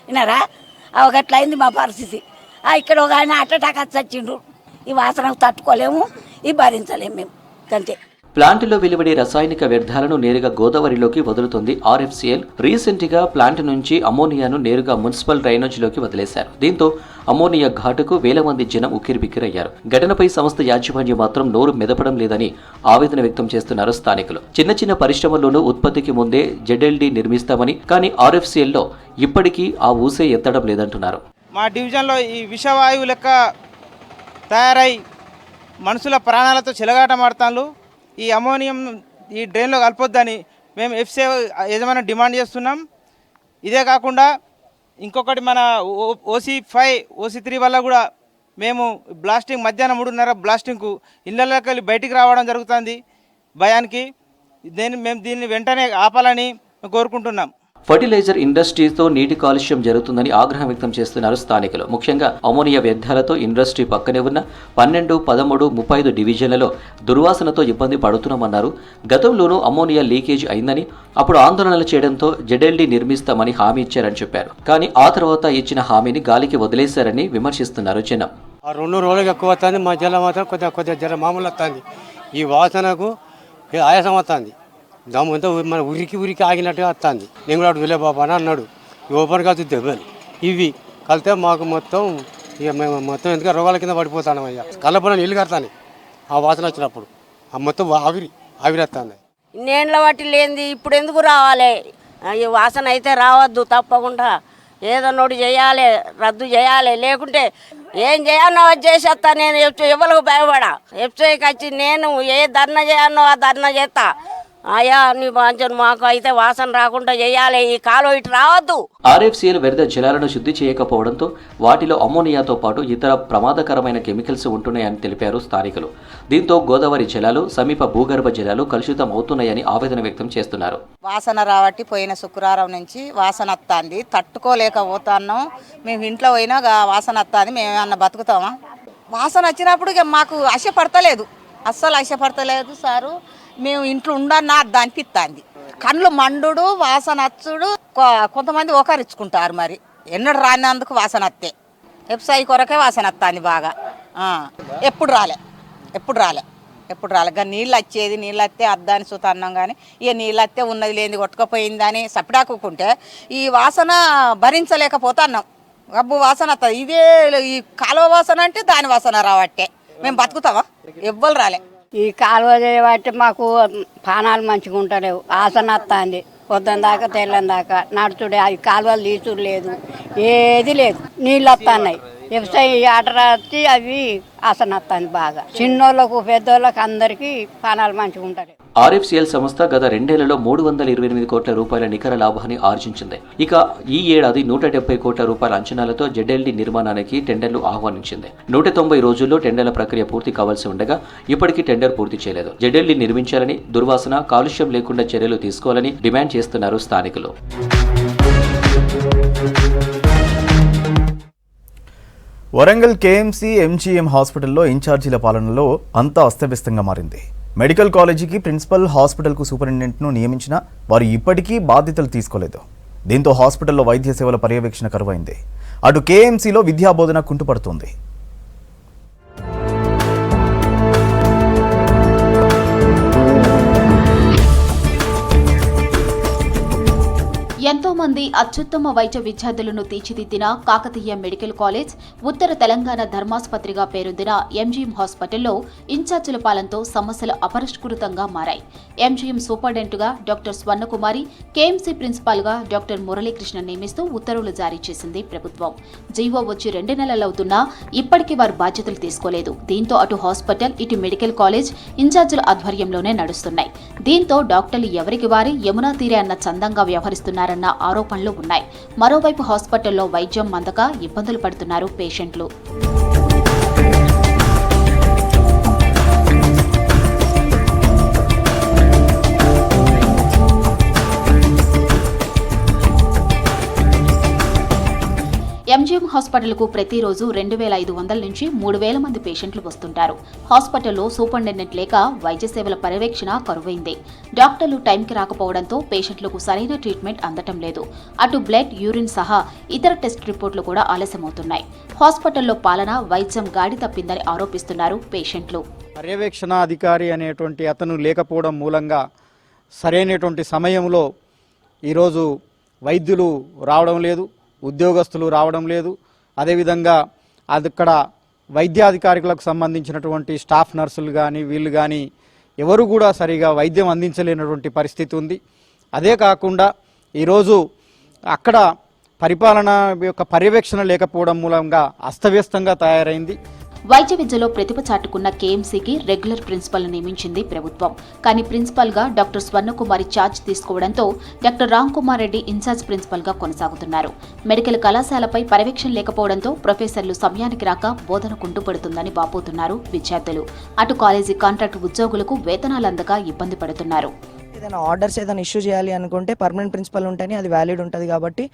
విన్నారా? గట్లా అయింది మా పరిస్థితి. ఇక్కడ ఒక ఆయన అటాక్ వచ్చి వచ్చిండు. ఈ వాసనకు తట్టుకోలేము, ఈ భరించలేము మేము అంతే. ప్లాంట్లో వెలువడే రసాయనిక వ్యర్థాలను నేరుగా గోదావరిలోకి వదులుతుంది RFCL. రీసెంట్ గా ప్లాంట్ నుంచి అమోనియాను నేరుగా మున్సిపల్ డ్రైనేజీలోకి వదిలేశారు. దీంతో అమోనియా ఘాటుకు వేల మంది జనం ఉక్కిరిబిక్కిరయ్యారు. ఘటనపై సంస్థ యాజమాన్యం మాత్రం నోరు మెదపడం లేదని ఆవేదన వ్యక్తం చేస్తున్నారు స్థానికులు. చిన్న పరిశ్రమల్లోనూ ఉత్పత్తికి ముందే ZLD నిర్మిస్తామని, కానీ RFCLలో ఇప్పటికీ ఆ ఊసే ఎత్తడం లేదంటున్నారు. మా డివిజన్లో ఈ విషవాయువు లెక్క తయారై మనుషుల ప్రాణాలతో చెలగాటమాడుతాను. ఈ అమోనియం ఈ డ్రైన్లో కలపొద్దని మేము ఎఫ్సీ యజమాని డిమాండ్ చేస్తున్నాం. ఇదే కాకుండా ఇంకొకటి మన OC5 OC3 వల్ల కూడా మేము బ్లాస్టింగ్ మధ్యాహ్నం 3:30 బ్లాస్టింగ్కు ఇళ్లలోకి వెళ్ళి బయటికి రావడం జరుగుతుంది భయానికి. మేము దీన్ని వెంటనే ఆపాలని కోరుకుంటున్నాం. ఫర్టిలైజర్ ఇండస్ట్రీతో నీటి కాలుష్యం జరుగుతుందని ఆగ్రహం వ్యక్తం చేస్తున్నారు స్థానికులు. ముఖ్యంగా అమోనియా వ్యర్థాలతో ఇండస్ట్రీ పక్కనే ఉన్న 12, 13, 35 డివిజన్లలో దుర్వాసనతో ఇబ్బంది పడుతున్నామన్నారు. గతంలోనూ అమోనియా లీకేజ్ అయిందని, అప్పుడు ఆందోళనలు చేయడంతో ZLD నిర్మిస్తామని హామీ ఇచ్చారని చెప్పారు. కానీ ఆ తర్వాత ఇచ్చిన హామీని గాలికి వదిలేశారని విమర్శిస్తున్నారు జనం. 2 రోజులకు ఎక్కువ వస్తుంది, మధ్యలో మాత్రం కొద్దిగా జర మామూలు వస్తుంది. ఈ వాసనకు ఆయాసం వస్తుంది. దమ్మంతా మన ఉరికి ఆగినట్టుగా వస్తుంది. నేను కూడా వెళ్ళే బాబా అని అన్నాడు. ఓపెన్గా చూద్దాం ఇవి కలితే మాకు మొత్తం ఇక మేము మొత్తం ఎందుకంటే రోగాల కింద పడిపోతాను. అయ్యా కళ్ళపడ నీళ్ళు కడతాను ఆ వాసన వచ్చినప్పుడు. ఆ మొత్తం ఆవిరి ఆవిరత్తాంది. ఇన్నేళ్ళ వాటి లేనిది ఇప్పుడు ఎందుకు రావాలి? ఈ వాసన అయితే రావద్దు తప్పకుండా. ఏదో నోటి చేయాలి, రద్దు చేయాలి. లేకుంటే ఏం చేయాలనో అది చేసేస్తా. నేను ఎవరికి భయపడా. ఎఫ్సీకి వచ్చి నేను ఏ ధర్నా చేయాలనో ఆ ధర్నా చేస్తా. అయ్యా నీ బాంచను మాకు అయితే వాసన రాకుండా చేయాలి. ఈ కాలువ ఇటు రావద్దు. ఆర్ఎఫ్సీఎల్ వ్యర్థ జలాలను శుద్ధి చేయకపోవడంతో వాటిలో అమ్మోనియాతో పాటు ఇతర ప్రమాదకరమైన కెమికల్స్ ఉంటున్నాయని తెలిపారు స్థానికులు. దీంతో గోదావరి జలాలు, సమీప భూగర్భ జలాలు కలుషితం అవుతున్నాయని ఆవేదన వ్యక్తం చేస్తున్నారు. వాసన రావట్టి పోయిన శుక్రవారం నుంచి వాసన వస్తుంది, తట్టుకోలేకపోతున్నాం. మేము ఇంట్లో పోయినా వాసన వస్తుంది, మేము ఏమన్నా బతుకుతామా? వాసన వచ్చినప్పుడు మాకు ఆశపడతలేదు, అస్సలు ఆశపడతలేదు సారు. మేము ఇంట్లో ఉండన్నా అది అనిపిస్తుంది. కళ్ళు మండుడు, వాసన వచ్చుడు. కొంతమంది ఒకరించుకుంటారు, మరి ఎన్నడు రానందుకు వాసన వస్తే ఎఫ్సై కొరకే వాసన వస్తుంది బాగా. ఎప్పుడు రాలే నీళ్ళు వచ్చేది, నీళ్ళు వస్తే అద్దాని చూతన్నాం. కానీ ఇక నీళ్ళు వస్తే ఉన్నది లేనిది కొట్టుకుపోయిందని సపడాకుంటే ఈ వాసన భరించలేకపోతున్నాం. గబ్బు వాసన వస్తుంది. ఇదే ఈ కాలువ వాసన అంటే దాని వాసన రావట్టే మేము బతుకుతామా? ఎవ్వరు రాలే. ఈ కాలువ చేయబట్టి మాకు పానాలు మంచిగా ఉంటలేవు. ఆసన వస్తుంది పొద్దున దాకా తెల్లని దాకా నడుచుడే. అవి కాలువలు తీసుడు లేదు, ఏది లేదు. నీళ్ళు వస్తున్నాయి. వ్యవసాయ ఆటలు వచ్చి అవి ఆసన వస్తుంది బాగా. చిన్నోళ్ళకు పెద్దోళ్ళకు అందరికీ పానాలు మంచిగా ఉంటాయి. ఆర్ఎఫ్సీఎల్ సంస్థ గత 2 ఏళ్లలో 328 కోట్ల రూపాయల నికర లాభాన్ని ఆర్జించింది. ఇక ఈ ఏడాది 170 కోట్ల రూపాయల అంచనాలతో జెడ్ఎల్డీ నిర్మాణానికి టెండర్లు ఆహ్వానించింది. 190 రోజుల్లో టెండర్ల ప్రక్రియ పూర్తి కావాల్సి ఉండగా ఇప్పటికీ టెండర్ పూర్తి చేయలేదు. జెడ్ఎల్డీ నిర్మించాలని, దుర్వాసన, కాలుష్యం లేకుండా చర్యలు తీసుకోవాలని డిమాండ్ చేస్తున్నారు స్థానికులు. వరంగల్ కేఎంసీ ఎంజీఎం హాస్పిటల్లో ఇన్ఛార్జీల పాలనలో అంతా అస్తవ్యస్తంగా మారింది. మెడికల్ కాలేజీకి ప్రిన్సిపల్, హాస్పిటల్కు సూపరింటెండెంట్ను నియమించినా వారు ఇప్పటికీ బాధ్యతలు తీసుకోలేదు. దీంతో హాస్పిటల్లో వైద్య సేవల పర్యవేక్షణ కరువైంది. అటు కేఎంసీలో విద్యాబోధన కుంటుపడుతోంది. ఎంతో మంది అత్యుత్తమ వైద్య విద్యార్థులను తీర్చిదిద్దిన కాకతీయ మెడికల్ కాలేజ్, ఉత్తర తెలంగాణ ధర్మాసుపత్రిగా పేరొందిన ఎంజీఎం హాస్పిటల్లో ఇన్ఛార్జీల పాలనతో సమస్యలు అపరిష్కృతంగా మారాయి. ఎంజీఎం సూపరింటెండెంట్గా డాక్టర్ స్వర్ణకుమారి, కేఎంసీ ప్రిన్సిపాల్గా డాక్టర్ మురళీకృష్ణ నియమిస్తూ ఉత్తర్వులు జారీ చేసింది ప్రభుత్వం. జీవో వచ్చి 2 నెలలవుతున్నా ఇప్పటికీ వారు బాధ్యతలు తీసుకోలేదు. దీంతో అటు హాస్పిటల్, ఇటు మెడికల్ కాలేజ్ ఇన్ఛార్జీల ఆధ్వర్యంలోనే నడుస్తున్నాయి. దీంతో డాక్టర్లు ఎవరికి వారి యమునా తీరే అన్న చందంగా వ్యవహరిస్తున్నారన్న ఆరోపణలు ఉన్నాయి. మరోవైపు హాస్పిటల్లో వైద్యం అందక ఇబ్బందులు పడుతున్నారు పేషెంట్లు. ఎంజీఎం హాస్పిటల్కు ప్రతిరోజు 2500 నుంచి 3000 మంది పేషెంట్లు వస్తుంటారు. హాస్పిటల్లో సూపరింటెండెంట్ లేక వైద్య సేవల పర్యవేక్షణ కరువైంది. డాక్టర్లు టైంకి రాకపోవడంతో పేషెంట్లకు సరైన ట్రీట్మెంట్ అందటం లేదు. అటు బ్లడ్, యూరిన్ సహా ఇతర టెస్ట్ రిపోర్టులు కూడా ఆలస్యమవుతున్నాయి. హాస్పిటల్లో పాలన, వైద్యం గాడి తప్పిందని ఆరోపిస్తున్నారు పేషెంట్లు. పర్యవేక్షణ అధికారి అనేటువంటి అతను లేకపోవడం మూలంగా సరైనటువంటి సమయంలో ఈరోజు వైద్యులు రావడం లేదు, ఉద్యోగస్తులు రావడం లేదు. అదేవిధంగా అక్కడ వైద్యాధికారులకు సంబంధించినటువంటి స్టాఫ్ నర్సులు కానీ వీళ్ళు కానీ ఎవరు కూడా సరిగా వైద్యం అందించలేనటువంటి పరిస్థితి ఉంది. అదే కాకుండా ఈరోజు అక్కడ పరిపాలన యొక్క పర్యవేక్షణ లేకపోవడం మూలంగా అస్తవ్యస్తంగా తయారైంది. వైద్య విద్యలో ప్రతిభ చాటుకున్న కేఎంసీకి రెగ్యులర్ ప్రిన్సిపల్ నియమించింది ప్రభుత్వం. కానీ ప్రిన్సిపల్ గా డాక్టర్ స్వర్ణకుమారి ఛార్జ్ తీసుకోవడంతో doctor Ram Kumar Reddy in charge principal గా కొనసాగుతున్నారు. మెడికల్ కళాశాలపై పర్యవేక్షణ లేకపోవడంతో ప్రొఫెసర్లు సమయానికి రాక బోధన కుంటుపడుతుందని వాపోతున్నారు విద్యార్థులు. అటు కాలేజీ కాంట్రాక్ట్ ఉద్యోగులకు వేతనాలు అందక ఇబ్బంది పడుతున్నారు. ఏదైనా ఆర్డర్స్ ఏదైనా ఇష్యూ చేయాలి అనుకుంటే పర్మనెంట్ ప్రిన్సిపల్ ఉంటేనే అది వ్యాలిడ్ ఉంటుంది. కాబట్టి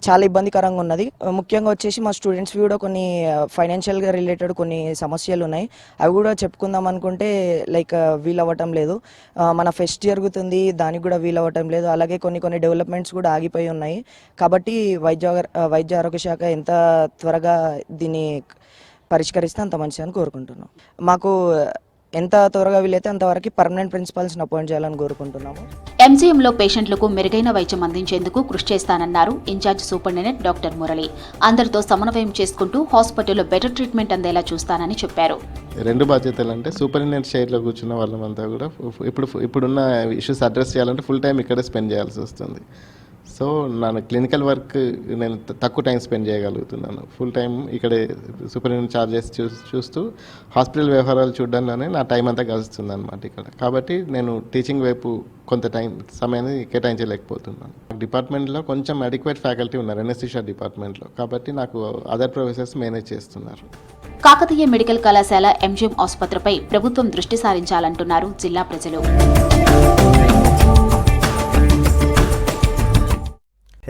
చాలా ఇబ్బందికరంగా ఉన్నది. ముఖ్యంగా వచ్చేసి మా స్టూడెంట్స్కి కూడా కొన్ని ఫైనాన్షియల్గా రిలేటెడ్ కొన్ని సమస్యలు ఉన్నాయి. అవి కూడా చెప్పుకుందాం అనుకుంటే లైక్ వీల్ అవ్వటం లేదు. మన ఫెస్ట్ జరుగుతుంది, దానికి కూడా వీల్ అవ్వటం లేదు. అలాగే కొన్ని డెవలప్మెంట్స్ కూడా ఆగిపోయి ఉన్నాయి. కాబట్టి వైద్య ఆరోగ్య శాఖ ఎంత త్వరగా దీన్ని పరిష్కరిస్తే అంత మంచిదని కోరుకుంటున్నాం. మాకు ఎంత త్వరగా వీలైతే అంతవరకు పర్మనెంట్ ప్రిన్సిపల్స్ని అపాయింట్ చేయాలని కోరుకుంటున్నాము. ఎంజీఎంలో పేషెంట్లకు మెరుగైన వైద్యం అందించేందుకు కృషి చేస్తానన్నారు ఇన్ఛార్జ్ సూపరింటెండెంట్ డాక్టర్ మురళి. అందరితో సమన్వయం చేసుకుంటూ హాస్పిటల్లో బెటర్ ట్రీట్మెంట్ అందేలా చూస్తానని చెప్పారు. 2 బాధ్యతలు అంటే సూపరింటెండెంట్ చైర్లో కూర్చున్న వాళ్ళమంతా కూడా ఇప్పుడున్న ఇష్యూస్ అడ్రస్ చేయాలంటే ఫుల్ టైం ఇక్కడే స్పెండ్ చేయాల్సి వస్తుంది. సో నా క్లినికల్ వర్క్ నేను తక్కువ టైం స్పెండ్ చేయగలుగుతున్నాను. ఫుల్ టైం ఇక్కడే సూపరింటెండెంట్ చార్జెస్ చూస్తూ హాస్పిటల్ వ్యవహారాలు చూడడంలోనే నా టైం అంతా కలుస్తుంది అనమాట ఇక్కడ. కాబట్టి నేను టీచింగ్ వైపు కొంత సమయాన్ని కేటాయించలేకపోతున్నాను. డిపార్ట్మెంట్లో కొంచెం అడిక్వేట్ ఫ్యాకల్టీ ఉన్నారు ఎనస్థీషియా డిపార్ట్మెంట్లో. కాబట్టి నాకు అదర్ ప్రొఫెసర్స్ మేనేజ్ చేస్తున్నారు. కాకతీయ మెడికల్ కళాశాల ఎంజీఎం ఆసుపత్రిపై ప్రభుత్వం దృష్టి సారించాలంటున్నారు జిల్లా ప్రజలు.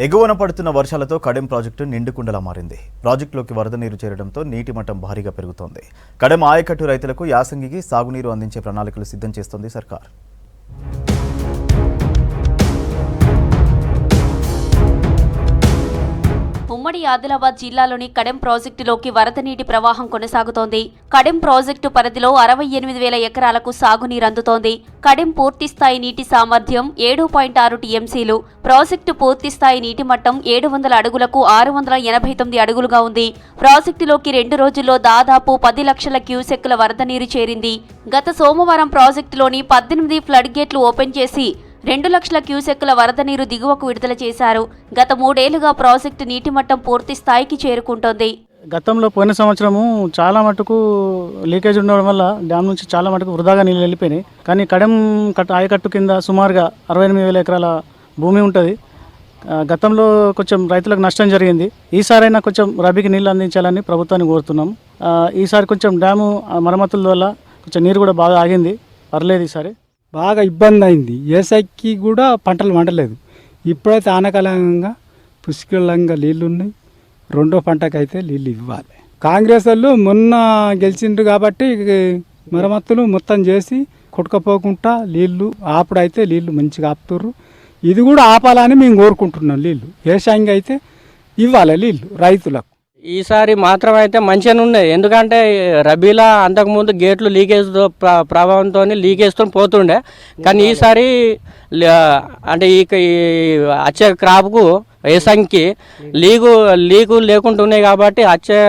ఎగువన పడుతున్న వర్షాలతో కడెం ప్రాజెక్టు నిండుకుండలా మారింది. ప్రాజెక్టులోకి వరద నీరు చేరడంతో నీటి మట్టం భారీగా పెరుగుతోంది. కడెం ఆయకట్టు రైతులకు యాసంగికి సాగునీరు అందించే ప్రణాళికలు సిద్ధం చేస్తోంది సర్కార్. ఉమ్మడి ఆదిలాబాద్ జిల్లాలోని కడెం ప్రాజెక్టులోకి వరద నీటి ప్రవాహం కొనసాగుతోంది. కడెం ప్రాజెక్టు పరిధిలో 68,000 ఎకరాలకు సాగునీరు అందుతోంది. కడెం పూర్తిస్థాయి నీటి సామర్థ్యం 7.6 టీఎంసీలు. ప్రాజెక్టు పూర్తిస్థాయి నీటి మట్టం 700 అడుగులకు 689 అడుగులుగా ఉంది. ప్రాజెక్టులోకి 2 రోజుల్లో దాదాపు 10 లక్షల క్యూసెక్కుల వరద నీరు చేరింది. గత సోమవారం ప్రాజెక్టులోని 18 ఫ్లడ్ గేట్లు ఓపెన్ చేసి 2 లక్షల క్యూసెక్కుల వరద నీరు దిగువకు విడుదల చేశారు. గత 3 ఏళ్లుగా ప్రాజెక్టు నీటి మట్టం పూర్తి స్థాయికి చేరుకుంటోంది. గతంలో పోయిన సంవత్సరము చాలా మటుకు లీకేజ్ ఉండడం వల్ల డ్యామ్ నుంచి చాలా మటుకు వృధాగా నీళ్ళు వెళ్ళిపోయినాయి. కానీ కడెం ఆయకట్టు కింద సుమారుగా 68,000 ఎకరాల భూమి ఉంటుంది. గతంలో కొంచెం రైతులకు నష్టం జరిగింది. ఈసారైనా కొంచెం రబీకి నీళ్ళు అందించాలని ప్రభుత్వాన్ని కోరుతున్నాం. ఈసారి కొంచెం డ్యాము మరమ్మతుల వల్ల కొంచెం నీరు కూడా బాగా ఆగింది. పర్లేదు ఈసారి బాగా ఇబ్బంది అయింది. ఏసైకి కూడా పంటలు వండలేదు. ఇప్పుడైతే ఆనకాలంగా పుష్కలంగా నీళ్ళు ఉన్నాయి. 2వ పంటకైతే నీళ్ళు ఇవ్వాలి. కాంగ్రెస్ వాళ్ళు మొన్న గెలిచిండ్రు కాబట్టి మరమ్మతులు మొత్తం చేసి కొట్టుకపోకుండా నీళ్ళు ఆపుడైతే నీళ్ళు మంచిగా ఆపుతుర్రు. ఇది కూడా ఆపాలని మేము కోరుకుంటున్నాం. నీళ్ళు ఏసాంగి అయితే ఇవ్వాలి నీళ్ళు రైతులకు. ఈసారి మాత్రం అయితే మంచిగానే ఉన్నాయి. ఎందుకంటే రబీలా అంతకుముందు గేట్లు లీకేజ్తో ప్రభావంతో లీకేజ్తో పోతుండే. కానీ ఈసారి అంటే ఈ వచ్చే క్రాప్కు ఏసంగికి లీకు లేకుండా ఉన్నాయి కాబట్టి వచ్చే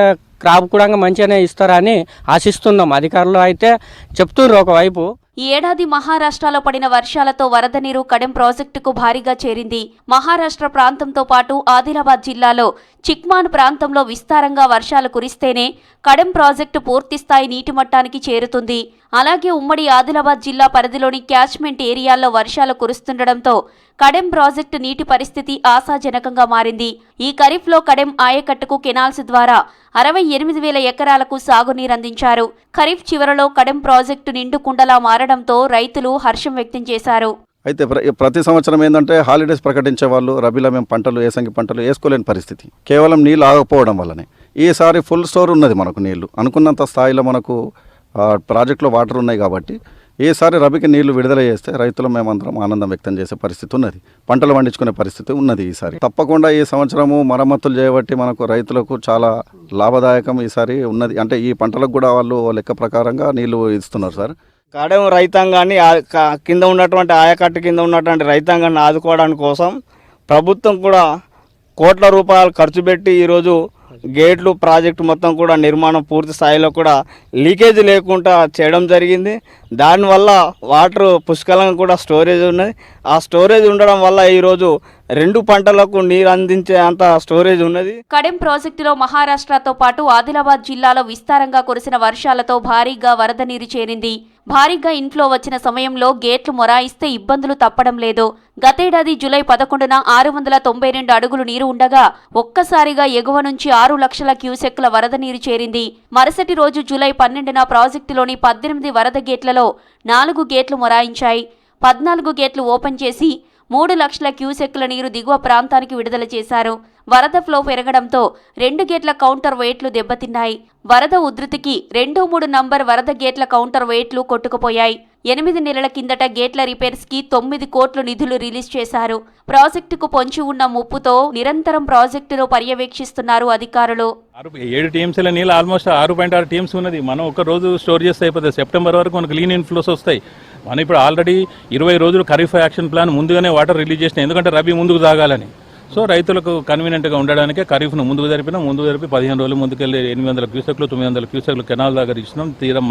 క్రాప్ కూడా మంచిగానే ఇస్తారని ఆశిస్తున్నాం. అధికారులు అయితే చెప్తున్నారు ఒకవైపు. ఈ ఏడాది మహారాష్ట్రలో పడిన వర్షాలతో వరద నీరు కడెం ప్రాజెక్టుకు భారీగా చేరింది. మహారాష్ట్ర ప్రాంతంతో పాటు ఆదిలాబాద్ జిల్లాలో చిక్మాన్ ప్రాంతంలో విస్తారంగా వర్షాలు కురిస్తేనే కడెం ప్రాజెక్టు పూర్తిస్థాయి నీటి మట్టానికి చేరుతుంది. అలాగే ఉమ్మడి ఆదిలాబాద్ జిల్లా పరిధిలోని క్యాచ్మెంట్ ఏరియాల్లో వర్షాలు కురుస్తుండటంతో కడెం ప్రాజెక్టు నీటి పరిస్థితి ఆశాజనకంగా మారింది. ఈ ఖరీఫ్లో కడెం ఆయకట్టుకు కెనాల్స్ ద్వారా 68,000 ఎకరాలకు సాగునీరందించారు. ఖరీఫ్ చివరలో కడెం ప్రాజెక్టు నిండు కుండలా మారడంతో రైతులు హర్షం వ్యక్తం చేశారు. అయితే ప్రతి సంవత్సరం ఏంటంటే హాలిడేస్ ప్రకటించే వాళ్ళు రబీలో మేము పంటలు ఏసంగి పంటలు వేసుకోలేని పరిస్థితి కేవలం నీళ్ళు ఆగకపోవడం వల్లనే. ఈసారి ఫుల్ స్టోర్ ఉన్నది మనకు నీళ్లు. అనుకున్నంత స్థాయిలో మనకు ప్రాజెక్టులో వాటర్ ఉన్నాయి కాబట్టి ఈసారి రబీకి నీళ్లు విడుదల చేస్తే రైతులు మేమందరం ఆనందం వ్యక్తం చేసే పరిస్థితి ఉన్నది. పంటలు పండించుకునే పరిస్థితి ఉన్నది. ఈసారి తప్పకుండా ఈ సంవత్సరము మరమ్మతులు చేయబట్టి మనకు రైతులకు చాలా లాభదాయకం ఈసారి ఉన్నది. అంటే ఈ పంటలకు కూడా వాళ్ళు లెక్క ప్రకారంగా నీళ్లు ఇస్తున్నారు సార్. కడెం రైతాంగాన్ని కింద ఉన్నటువంటి ఆయకట్టు కింద ఉన్నటువంటి రైతాంగాన్ని ఆదుకోవడానికి కోసం ప్రభుత్వం కూడా కోట్ల రూపాయలు ఖర్చు పెట్టి ఈరోజు గేట్లు ప్రాజెక్టు మొత్తం కూడా నిర్మాణం పూర్తి స్థాయిలో కూడా లీకేజ్ లేకుండా చేయడం జరిగింది. దానివల్ల వాటర్ పుష్కలంగా కూడా స్టోరేజ్ ఉన్నది. ఆ స్టోరేజ్ ఉండడం వల్ల ఈరోజు 2 పంటలకు నీరు అందించే అంత స్టోరేజ్ ఉన్నది. కడెం ప్రాజెక్టులో మహారాష్ట్రతో పాటు ఆదిలాబాద్ జిల్లాలో విస్తారంగా కురిసిన వర్షాలతో భారీగా వరద నీరు చేరింది. భారీగా ఇన్ఫ్లో వచ్చిన సమయంలో గేట్లు మొరాయిస్తే ఇబ్బందులు తప్పడం లేదు. గతేడాది జూలై 11న 692 అడుగులు నీరు ఉండగా ఒక్కసారిగా ఎగువ నుంచి 6 లక్షల క్యూసెక్కుల వరద నీరు చేరింది. మరుసటి రోజు జూలై 12న ప్రాజెక్టులోని 18 వరద గేట్లలో 4 గేట్లు మొరాయించాయి. 14 గేట్లు ఓపెన్ చేసి 3 లక్షల క్యూసెక్కుల నీరు దిగువ ప్రాంతానికి విడుదల చేశారు. వరద ఫ్లో పెరగడంతో 2 గేట్ల కౌంటర్ వెయిట్లు దెబ్బతిన్నాయి. వరద ఉధృతికి 2, 3 నంబర్ వరద గేట్ల కౌంటర్ వెయిట్లు కొట్టుకుపోయాయి. 8 నెలల కిందట గేట్ల రిపేర్స్కి 9 కోట్లు నిధులు రిలీజ్ చేశారు. ప్రాజెక్టుకు పొంచి ఉన్న ముప్పుతో నిరంతరం ప్రాజెక్టును పర్యవేక్షిస్తున్నారు అధికారులు. 7 టీఎంసీల నీళ్ళు ఆల్మోస్ట్ 6.6 టీఎంసీ ఉన్నది. మనం ఒక రోజు స్టోర్ చేస్తే అయిపోతుంది. సెప్టెంబర్ వరకు మనకు క్లీన్ ఇన్ఫ్లోస్ వస్తాయి. మనం ఇప్పుడు ఆల్రెడీ 20 రోజులు ఖరీఫ్ యాక్షన్ ప్లాన్ ముందుగానే వాటర్ రిలీజ్ చేసినాయి, ఎందుకంటే రబీ ముందుకు సాగాలని. సో రైతులకు కన్వీనియంట్గా ఉండడానికే ఖరీఫ్ను ముందుకు జరిపి 15 రోజులు ముందుకెళ్ళి 800 క్యూసెక్లు 900 క్యూసెక్లు కెనాల్ దగ్గర ఇచ్చినాం. తీరం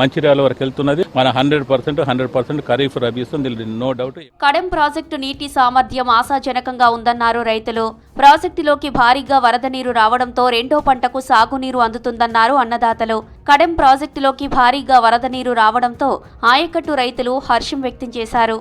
మంచిర్యాల వరకు వెళ్తున్నది. మన 100% ఖరీఫ్ రబీ ఇస్తుంది, నో డౌట్. కడెం ప్రాజెక్టు నీటి సామర్థ్యం ఆశాజనకంగా ఉందన్నారు రైతులు. ప్రాజెక్టులోకి భారీగా వరద నీరు రావడంతో రెండో పంటకు సాగునీరు అందుతుందన్నారు అన్నదాతలు. కడెం ప్రాజెక్టులోకి భారీగా వరద నీరు రావడంతో ఆయకట్టు రైతులు హర్షం వ్యక్తం చేశారు.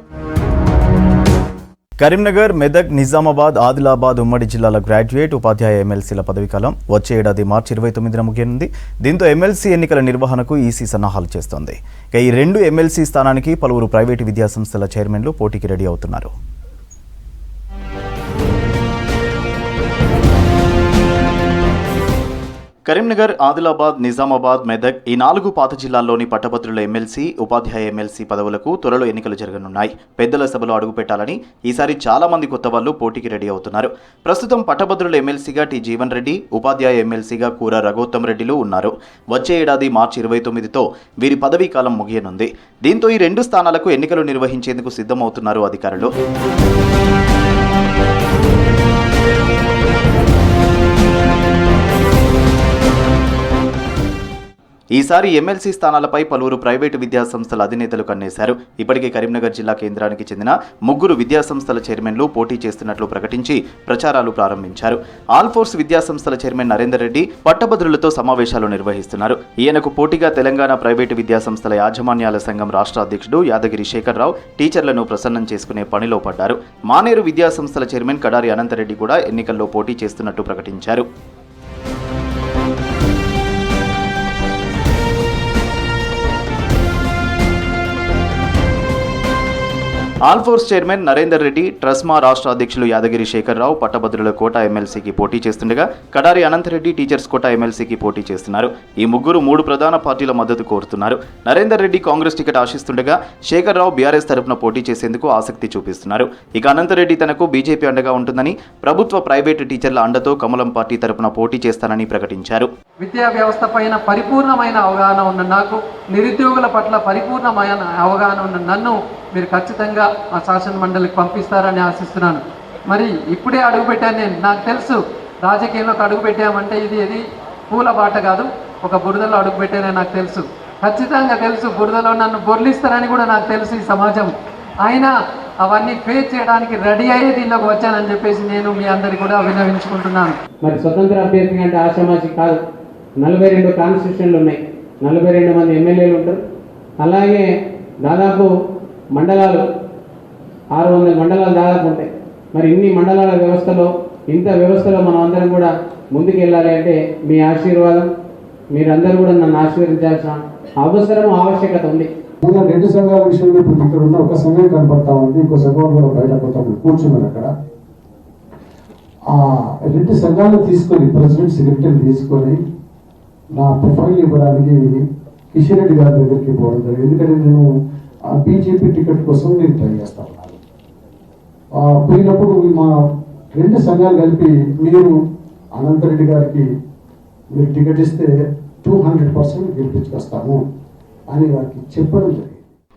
కరీంనగర్, మెదక్, నిజామాబాద్, ఆదిలాబాద్ ఉమ్మడి జిల్లాల గ్రాడ్యుయేట్, ఉపాధ్యాయ ఎమ్మెల్సీల పదవీకాలం వచ్చే ఏడాది మార్చి 29న ముగియనుంది. దీంతో ఎమ్మెల్సీ ఎన్నికల నిర్వహణకు ఈసీ సన్నాహాలు చేస్తోంది. ఇక ఈ 2 ఎమ్మెల్సీ స్థానానికి పలువురు ప్రైవేటు విద్యాసంస్థల చైర్మన్లు పోటీకి రెడీ అవుతున్నారు. కరీంనగర్, ఆదిలాబాద్, నిజామాబాద్, మెదక్ ఈ 4 పాత జిల్లాల్లోని పట్టభద్రుల ఎమ్మెల్సీ, ఉపాధ్యాయ ఎమ్మెల్సీ పదవులకు త్వరలో ఎన్నికలు జరగనున్నాయి. పెద్దల సభలో అడుగుపెట్టాలని ఈసారి చాలా మంది కొత్త వాళ్ళు పోటీకి రెడీ అవుతున్నారు. ప్రస్తుతం పట్టభద్రుల ఎమ్మెల్సీగా టి జీవన్ రెడ్డి, ఉపాధ్యాయ ఎమ్మెల్సీగా కూర రఘోత్తమ్ రెడ్డిలు ఉన్నారు. వచ్చే ఏడాది మార్చి 29తో వీరి పదవీ కాలం ముగియనుంది. దీంతో ఈ 2 స్థానాలకు ఎన్నికలు నిర్వహించేందుకు సిద్ధమవుతున్నారు అధికారులు. ఈసారి ఎమ్మెల్సీ స్థానాలపై పలువురు ప్రైవేటు విద్యాసంస్థల అధినేతలు కన్నేశారు. ఇప్పటికే కరీంనగర్ జిల్లా కేంద్రానికి చెందిన 3 విద్యాసంస్థల చైర్మన్లు పోటీ చేస్తున్నట్లు ప్రకటించి ప్రచారాలు ప్రారంభించారు. ఆల్ఫోర్స్ విద్యాసంస్థల చైర్మన్ నరేందర్ రెడ్డి పట్టభద్రులతో సమావేశాలు నిర్వహిస్తున్నారు. ఈయనకు పోటీగా తెలంగాణ ప్రైవేటు విద్యాసంస్థల యాజమాన్యాల సంఘం రాష్ట్ర అధ్యక్షుడు యాదగిరి శేఖర్రావు టీచర్లను ప్రసన్నం చేసుకునే పనిలో పడ్డారు. మానేరు విద్యాసంస్థల చైర్మన్ కడారి అనంతరెడ్డి కూడా ఎన్నికల్లో పోటీ చేస్తున్నట్టు ప్రకటించారు. ఆల్ఫోర్స్ చైర్మన్ నరేందర్ రెడ్డి, ట్రస్మా రాష్ట్ర అధ్యక్షులు యాదగిరి శేఖర్రావు పట్టభద్రుల కోట ఎమ్మెల్సీకి పోటీ చేస్తుండగా కడారి అనంతరెడ్డి టీచర్స్ కోట ఎమ్మెల్సీకి పోటీ చేస్తున్నారు. ఈ ముగ్గురు 3 ప్రధాన పార్టీల మద్దతు కోరుతున్నారు. నరేందర్ రెడ్డి కాంగ్రెస్ టికెట్ ఆశిస్తుండగా శేఖర్రావు బీఆర్ఎస్ తరపున పోటీ చేసేందుకు ఆసక్తి చూపిస్తున్నారు. ఇక అనంతరెడ్డి తనకు బీజేపీ అండగా ఉంటుందని, ప్రభుత్వ ప్రైవేటు టీచర్ల అండతో కమలం పార్టీ తరపున పోటీ చేస్తానని ప్రకటించారు. విద్యా వ్యవస్థ పైన పరిపూర్ణమైన అవగాహన ఉన్న నాకు, నిరుద్యోగుల పట్ల పరిపూర్ణమైన అవగాహన ఉన్న నన్ను మీరు ఖచ్చితంగా మా శాసన మండలికి పంపిస్తారని ఆశిస్తున్నాను. మరి ఇప్పుడే అడుగుపెట్టాను నేను. నాకు తెలుసు రాజకీయంలోకి అడుగుపెట్టామంటే ఇది పూల బాట కాదు, ఒక బురదలో అడుగుపెట్టానని నాకు తెలుసు. ఖచ్చితంగా తెలుసు బురదలో నన్ను బొర్లిస్తారని కూడా నాకు తెలుసు ఈ సమాజం. అయినా అవన్నీ ఫేస్ చేయడానికి రెడీ అయ్యే దీనిలోకి వచ్చానని చెప్పేసి నేను మీ అందరికీ కూడా విన్నవించుకుంటున్నాను. మరి స్వతంత్ర అభ్యర్థి అంటే ఆశామాషి కాదు. 42 కాన్స్టిట్యూషన్లు ఉన్నాయి, 42 మంది ఎమ్మెల్యేలు ఉంటారు. అలాగే దాదాపు మండలాలు 600 మండలాలు దాదాపు ఉంటాయి. మరి ఇన్ని మండలాల వ్యవస్థలో, ఇంత వ్యవస్థలో మనం అందరం కూడా ముందుకు వెళ్ళాలి అంటే మీ ఆశీర్వాదం, మీరందరూ కూడా నన్ను ఆశీర్వదించాల్సిన అవసరం, ఆవశ్యకత ఉంది. 2 సంఘాల విషయంలో ఇప్పుడు ఇక్కడ ఉన్న ఒక సంఘం కనపడతా ఉంది, ఇంకో సంఘం కూడా బయట పోతాం కూర్చున్నాను అక్కడ. ఆ 2 సంఘాలను తీసుకొని ప్రెసిడెంట్, సెక్రటరీ తీసుకొని నా ప్రొఫైల్ ఇవ్వడానికి కిషన్ రెడ్డి గారి దగ్గరికి పోవడం జరిగింది. ఎందుకంటే నేను బీజేపీ టికెట్ కోసం నేను ట్రై చేస్తా ఉన్నాను. పోయినప్పుడు మా 2 సంఘాలు కలిపి మీరు అనంతరెడ్డి గారికి మీరు టికెట్ ఇస్తే 200% గెలిపించుకొస్తాము అని వారికి చెప్పడం జరిగింది.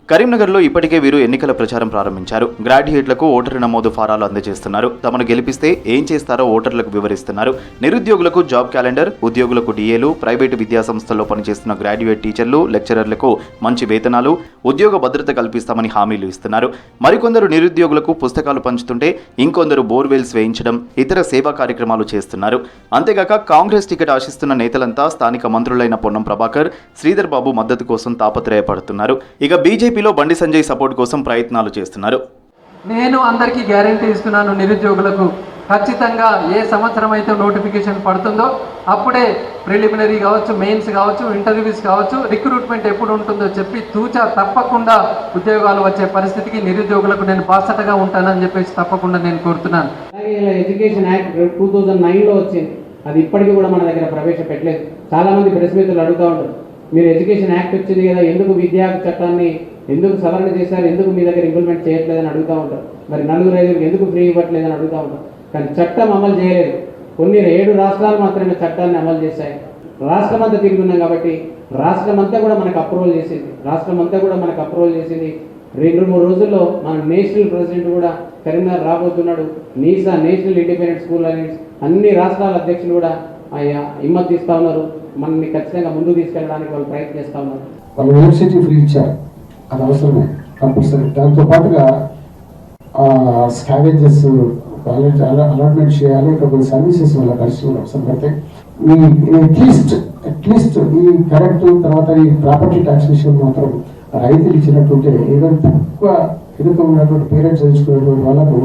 కరీంనగర్లో ఇప్పటికే వీరు ఎన్నికల ప్రచారం ప్రారంభించారు. గ్రాడ్యుయేట్లకు ఓటరు నమోదు ఫారాలు అందజేస్తున్నారు. తమను గెలిపిస్తే ఏం చేస్తారో ఓటర్లకు వివరిస్తున్నారు. నిరుద్యోగులకు జాబ్ క్యాలెండర్, ఉద్యోగులకు డిఏలు, ప్రైవేటు విద్యాసంస్థల్లో పనిచేస్తున్న గ్రాడ్యుయేట్ టీచర్లు, లెక్చరర్లకు మంచి వేతనాలు, ఉద్యోగ భద్రత కల్పిస్తామని హామీలు ఇస్తున్నారు. మరికొందరు నిరుద్యోగులకు పుస్తకాలు పంచుతుంటే ఇంకొందరు బోర్వెల్స్ వేయించడం, ఇతర సేవా కార్యక్రమాలు చేస్తున్నారు. అంతేగాక కాంగ్రెస్ టికెట్ ఆశిస్తున్న నేతలంతా స్థానిక మంత్రులైన పొన్నం ప్రభాకర్, శ్రీధర్ బాబు మద్దతు కోసం తాపత్రయపడుతున్నారు. ఇక బీజేపీ బండి సంజయ్ సపోర్ట్ కోసం ప్రయత్నాలు చేస్తున్నారు. నేను అందరికీ గ్యారంటీ ఇస్తున్నాను, నిరుద్యోగులకు ఖచ్చితంగా ఏ సంవత్సరం అయితే నోటిఫికేషన్ పడుతుందో అప్పుడే ప్రిలిమినరీ కావచ్చు, మెయిన్స్ కావచ్చు, ఇంటర్వ్యూస్ కావచ్చు, రిక్రూట్మెంట్ ఎప్పుడు ఉంటుందో చెప్పి తూచా తప్పకుండా ఉద్యోగాలు వచ్చే పరిస్థితికి నిరుద్యోగులకు నేను బాసటగా ఉంటానని చెప్పేసి తప్పకుండా నేను కోరుతున్నాను. అలాగే ఎడ్యుకేషన్ యాక్ట్ 2009లో వచ్చింది, అది ఇప్పటికీ కూడా మన దగ్గర ప్రవేశపెట్టలేదు. చాలామంది ప్రెస్ మీట్లు అడుగుతూ ఉంటారు, మీరు ఎడ్యుకేషన్ యాక్ట్ వచ్చింది కదా, ఎందుకు విద్యా చట్టాన్ని ఎందుకు సవరణ చేశారు, ఎందుకు మీ దగ్గర ఇంప్లిమెంట్ చేయట్లేదని అడుగుతూ ఉంటారు. మరి 4-5 ఎందుకు ఫ్రీ ఇవ్వట్లేదని అడుగుతూ ఉంటారు. కానీ చట్టం అమలు చేయలేదు. కొన్ని 7 రాష్ట్రాలు మాత్రమే చట్టాన్ని అమలు చేశాయి. రాష్ట్రం అంతా తిరుగుతున్నాం కాబట్టి రాష్ట్రం అంతా కూడా మనకు అప్రూవల్ చేసింది. 2-3 రోజుల్లో మన నేషనల్ ప్రెసిడెంట్ కూడా కరీంనగర్ రాబోతున్నాడు. నీసా నేషనల్ ఇండిపెండెంట్ స్కూల్ అలయన్స్ అన్ని రాష్ట్రాల అధ్యక్షులు కూడా హిమ్మత్ ఇస్తూ ఉన్నారు. మనల్ని ఖచ్చితంగా ముందుకు తీసుకెళ్ళడానికి వాళ్ళు ప్రయత్నిస్తూ ఉన్నారు. వాళ్ళు యూనివర్సిటీ ఫ్రీ ఇచ్చారు, అది అవసరమే కంపల్సరీ. దాంతో పాటుగా స్కావేజెస్ కాలేజ్ అలాట్మెంట్ చేయాలి. కొన్ని సర్వీసెస్ వల్ల పరిస్థితులు అవసరం పడితే అట్లీస్ట్ ఈ కరెక్ట్ తర్వాత ఈ ప్రాపర్టీ ట్యాక్స్ విషయం మాత్రం రైతులు ఇచ్చినట్టుంటే ఏదైనా తక్కువ ఎదుక ఉన్నటువంటి పేరెంట్స్ చదువుకునేటువంటి వాళ్ళకు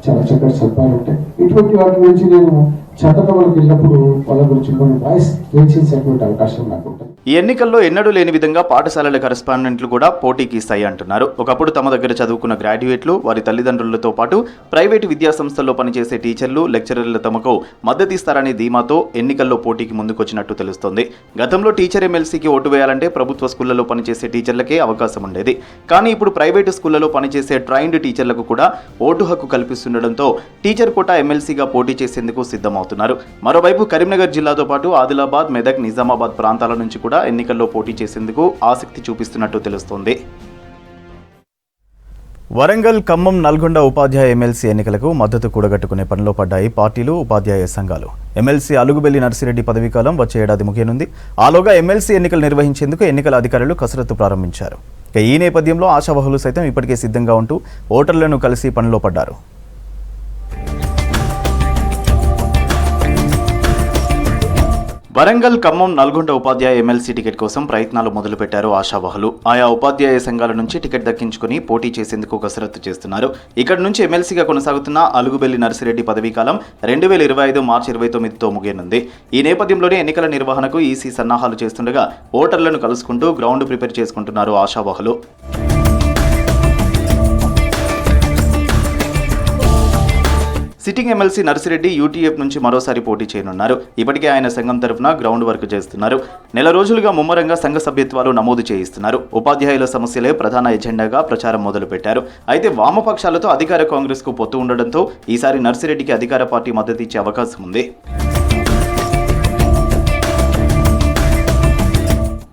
చాలా చక్కటి సదుపాయాలు ఉంటాయి. ఇటువంటి వాటి గురించి నేను చట్టసభలకు వెళ్ళినప్పుడు వాళ్ళ గురించి కొన్ని వాయిస్ చేసేటువంటి అవకాశం నాకు ఉంటుంది. ఈ ఎన్నికల్లో ఎన్నడూ లేని విధంగా పాఠశాలల కరెస్పాండెంట్లు కూడా పోటీకి ఇస్తాయి అంటున్నారు. ఒకప్పుడు తమ దగ్గర చదువుకున్న గ్రాడ్యుయేట్లు, వారి తల్లిదండ్రులతో పాటు ప్రైవేటు విద్యా సంస్థల్లో పనిచేసే టీచర్లు, లెక్చరర్లు తమకు మద్దతిస్తారనే ధీమాతో ఎన్నికల్లో పోటీకి ముందుకొచ్చినట్టు తెలుస్తోంది. గతంలో టీచర్ ఎమ్మెల్సీకి ఓటు వేయాలంటే ప్రభుత్వ స్కూళ్లలో పనిచేసే టీచర్లకే అవకాశం ఉండేది. కానీ ఇప్పుడు ప్రైవేటు స్కూళ్లలో పనిచేసే ట్రైన్డ్ టీచర్లకు కూడా ఓటు హక్కు కల్పిస్తుండటంతో టీచర్ కోటా ఎమ్మెల్సీగా పోటీ చేసేందుకు సిద్ధమవుతున్నారు. మరోవైపు కరీంనగర్ జిల్లాతో పాటు ఆదిలాబాద్, మెదక్, నిజామాబాద్ ప్రాంతాల నుంచి కూడా ఎన్నికల్లో పోటీ చేసేందుకు ఆసక్తి చూపిస్తున్నట్టు తెలుస్తోంది. వరంగల్, ఖమ్మం, నల్గొండ ఉపాధ్యాయ ఎమ్మెల్సీ ఎన్నికలకు మద్దతు కూడగట్టుకునే పనిలో పడ్డాయి పార్టీలు, ఉపాధ్యాయ సంఘాలు. ఎమ్మెల్సీ అలుగుబెల్లి నర్సిరెడ్డి పదవీకాలం వచ్చే ఏడాది ముగియనుంది. ఆలోగా ఎమ్మెల్సీ ఎన్నికలు నిర్వహించేందుకు ఎన్నికల అధికారులు కసరత్తు ప్రారంభించారు. ఈ నేపథ్యంలో ఆశావహులు సైతం ఇప్పటికే సిద్ధంగా ఉంటూ ఓటర్లను కలిసి పనిలో పడ్డారు. వరంగల్, ఖమ్మం, నల్గొండ ఉపాధ్యాయ ఎమ్మెల్సీ టికెట్ కోసం ప్రయత్నాలు మొదలుపెట్టారు ఆశావహులు. ఆయా ఉపాధ్యాయ సంఘాల నుంచి టికెట్ దక్కించుకుని పోటీ చేసేందుకు కసరత్తు చేస్తున్నారు. ఇక్కడి నుంచి ఎమ్మెల్సీగా కొనసాగుతున్న అలుగుబెల్లి నర్సిరెడ్డి పదవీకాలం 2025 మార్చి 29తో ముగియనుంది. ఈ నేపథ్యంలోనే ఎన్నికల నిర్వహణకు ఈసీ సన్నాహాలు చేస్తుండగా ఓటర్లను కలుసుకుంటూ గ్రౌండ్ ప్రిపేర్ చేసుకుంటున్నారు ఆశావహులు. సిట్టింగ్ ఎమ్మెల్సీ నర్సిరెడ్డి యూటీఎఫ్ నుంచి మరోసారి పోటీ చేయనున్నారు. ఇప్పటికే ఆయన సంఘం తరఫున గ్రౌండ్ వర్క్ చేస్తున్నారు. నెల రోజులుగా ముమ్మరంగా సంఘ సభ్యత్వాలు నమోదు చేయిస్తున్నారు. ఉపాధ్యాయుల సమస్యలే ప్రధాన ఎజెండాగా ప్రచారం మొదలుపెట్టారు. అయితే వామపక్షాలతో అధికార కాంగ్రెస్ కు పొత్తు ఉండడంతో ఈసారి నర్సిరెడ్డికి అధికార పార్టీ మద్దతు ఇచ్చే అవకాశం ఉంది.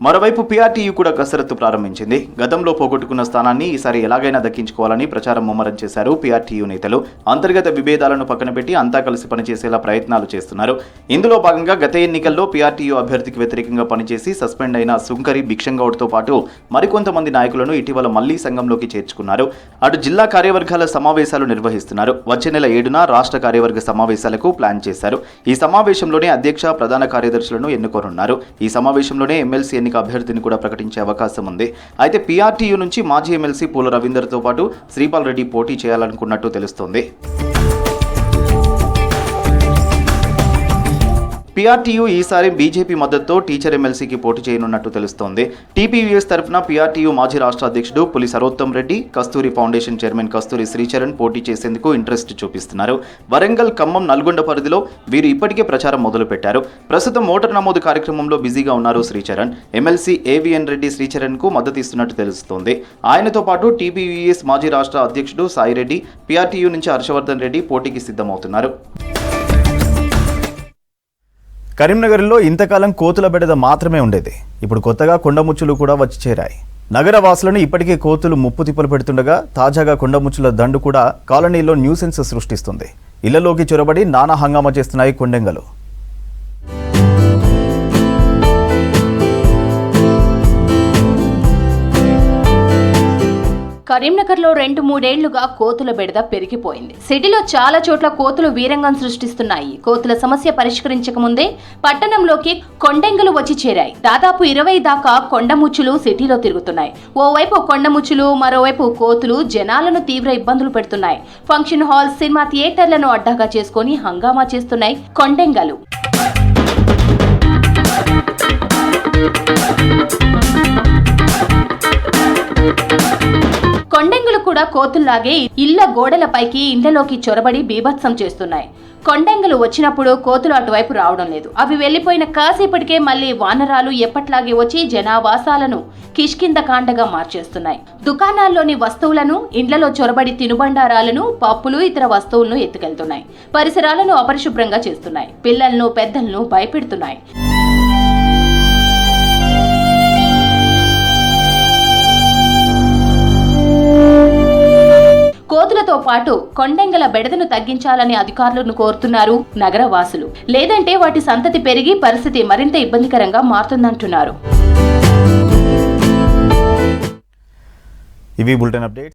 మరోవైపు పీఆర్టీయూ కూడా కసరత్తు ప్రారంభించింది. గతంలో పోగొట్టుకున్న స్థానాన్ని ఈసారి ఎలాగైనా దక్కించుకోవాలని ప్రచారం ముమ్మరం చేశారు పీఆర్టీయూ నేతలు. అంతర్గత విభేదాలను పక్కన పెట్టి అంతా కలిసి పనిచేసేలా ప్రయత్నాలు చేస్తున్నారు. ఇందులో భాగంగా గత ఎన్నికల్లో పీఆర్టీయూ అభ్యర్థికి వ్యతిరేకంగా పనిచేసి సస్పెండ్ అయిన సుంకరి భిక్షంగౌడ్తో పాటు మరికొంతమంది నాయకులను ఇటీవల మళ్లీ సంఘంలోకి చేర్చుకున్నారు. అటు జిల్లా కార్యవర్గాల సమావేశాలు నిర్వహిస్తున్నారు. వచ్చే నెల 7న రాష్ట్ర కార్యవర్గ సమావేశాలకు ప్లాన్ చేశారు. ఈ సమావేశంలోనే అధ్యక్ష, ప్రధాన కార్యదర్శులను ఎన్నుకోనున్నారు. ఈ సమావేశంలోనే ఎమ్మెల్సీ అభ్యర్థిని కూడా ప్రకటించే అవకాశం ఉంది. అయితే పీఆర్టీయూ నుంచి మాజీ ఎమ్మెల్సీ పూల రవీందర్తో పాటు శ్రీపాల్ రెడ్డి పోటీ చేయాలనుకున్నట్టు తెలుస్తోంది. పీఆర్టీయూ ఈసారి బీజేపీ మద్దతుతో టీచర్ ఎమ్మెల్సీకి పోటీ చేయనున్నట్టు తెలుస్తోంది. టీపీవీఎస్ తరఫున పీఆర్టీయూ మాజీ రాష్ట్ర అధ్యక్షుడు పులి సరోత్తమ్ రెడ్డి, కస్తూరి ఫౌండేషన్ చైర్మన్ కస్తూరి శ్రీచరణ్ పోటీ చేసేందుకు ఇంట్రెస్ట్ చూపిస్తున్నారు. వరంగల్, ఖమ్మం, నల్గొండ పరిధిలో వీరు ఇప్పటికే ప్రచారం మొదలుపెట్టారు. ప్రస్తుతం ఓటర్ నమోదు కార్యక్రమంలో బిజీగా ఉన్నారు శ్రీచరణ్. ఎమ్మెల్సీ ఏవిఎన్ రెడ్డి శ్రీచరణ్ కు మద్దతు ఇస్తున్నట్టు తెలుస్తోంది. ఆయనతో పాటు టీపీవీఎస్ మాజీ రాష్ట్ర అధ్యక్షుడు సాయిరెడ్డి, పీఆర్టీయూ నుంచి హర్షవర్ధన్ రెడ్డి పోటీకి సిద్ధమవుతున్నారు. కరీంనగర్లో ఇంతకాలం కోతుల బెడద మాత్రమే ఉండేది. ఇప్పుడు కొత్తగా కొండముచ్చులు కూడా వచ్చి చేరాయి. నగర వాసులను ఇప్పటికే కోతులు ముప్పు తిప్పలు పెడుతుండగా తాజాగా కొండముచ్చుల దండు కూడా కాలనీలో న్యూసెన్స్ సృష్టిస్తుంది. ఇళ్లలోకి చొరబడి నానా హంగామా చేస్తున్నాయి కొండెంగలు. కరీంనగర్లో 2-3 ఏళ్లుగా కోతుల బెడద పెరిగిపోయింది. సిటీలో చాలా చోట్ల కోతులు వీరంగం సృష్టిస్తున్నాయి. కోతుల సమస్య పరిష్కరించక ముందే పట్టణంలోకి కొండెంగలు వచ్చి చేరాయి. దాదాపు 20 దాకా కొండముచ్చులు సిటీలో తిరుగుతున్నాయి. ఓవైపు కొండముచ్చులు, మరోవైపు కోతులు జనాలను తీవ్ర ఇబ్బందులు పెడుతున్నాయి. ఫంక్షన్ హాల్, సినిమా థియేటర్లను అడ్డాగా చేసుకుని హంగామా చేస్తున్నాయి కొండెంగలు. కొండెంగులు కూడా కోతుల్లాగే ఇళ్ల గోడలపైకి, ఇండ్లలోకి చొరబడి బీభత్సం చేస్తున్నాయి. కొండెంగలు వచ్చినప్పుడు కోతులు అటువైపు రావడం లేదు. అవి వెళ్లిపోయిన కాసేపటికే మళ్లీ వానరాలు ఎప్పట్లాగే వచ్చి జనావాసాలను కిష్కిందకాండగా మార్చేస్తున్నాయి. దుకాణాల్లోని వస్తువులను, ఇండ్లలో చొరబడి తినుబండారాలను, పప్పులు, ఇతర వస్తువులను ఎత్తుకెళ్తున్నాయి. పరిసరాలను అపరిశుభ్రంగా చేస్తున్నాయి. పిల్లలను, పెద్దలను భయపెడుతున్నాయి. కోతులతో పాటు కొండెంగల బెడదను తగ్గించాలని అధికారులను కోరుతున్నారు నగరవాసులు. లేదంటే వాటి సంతతి పెరిగి పరిస్థితి మరింత ఇబ్బందికరంగా మారుతుందంటున్నారు. ఇవి బులెటిన్ అప్డేట్స్.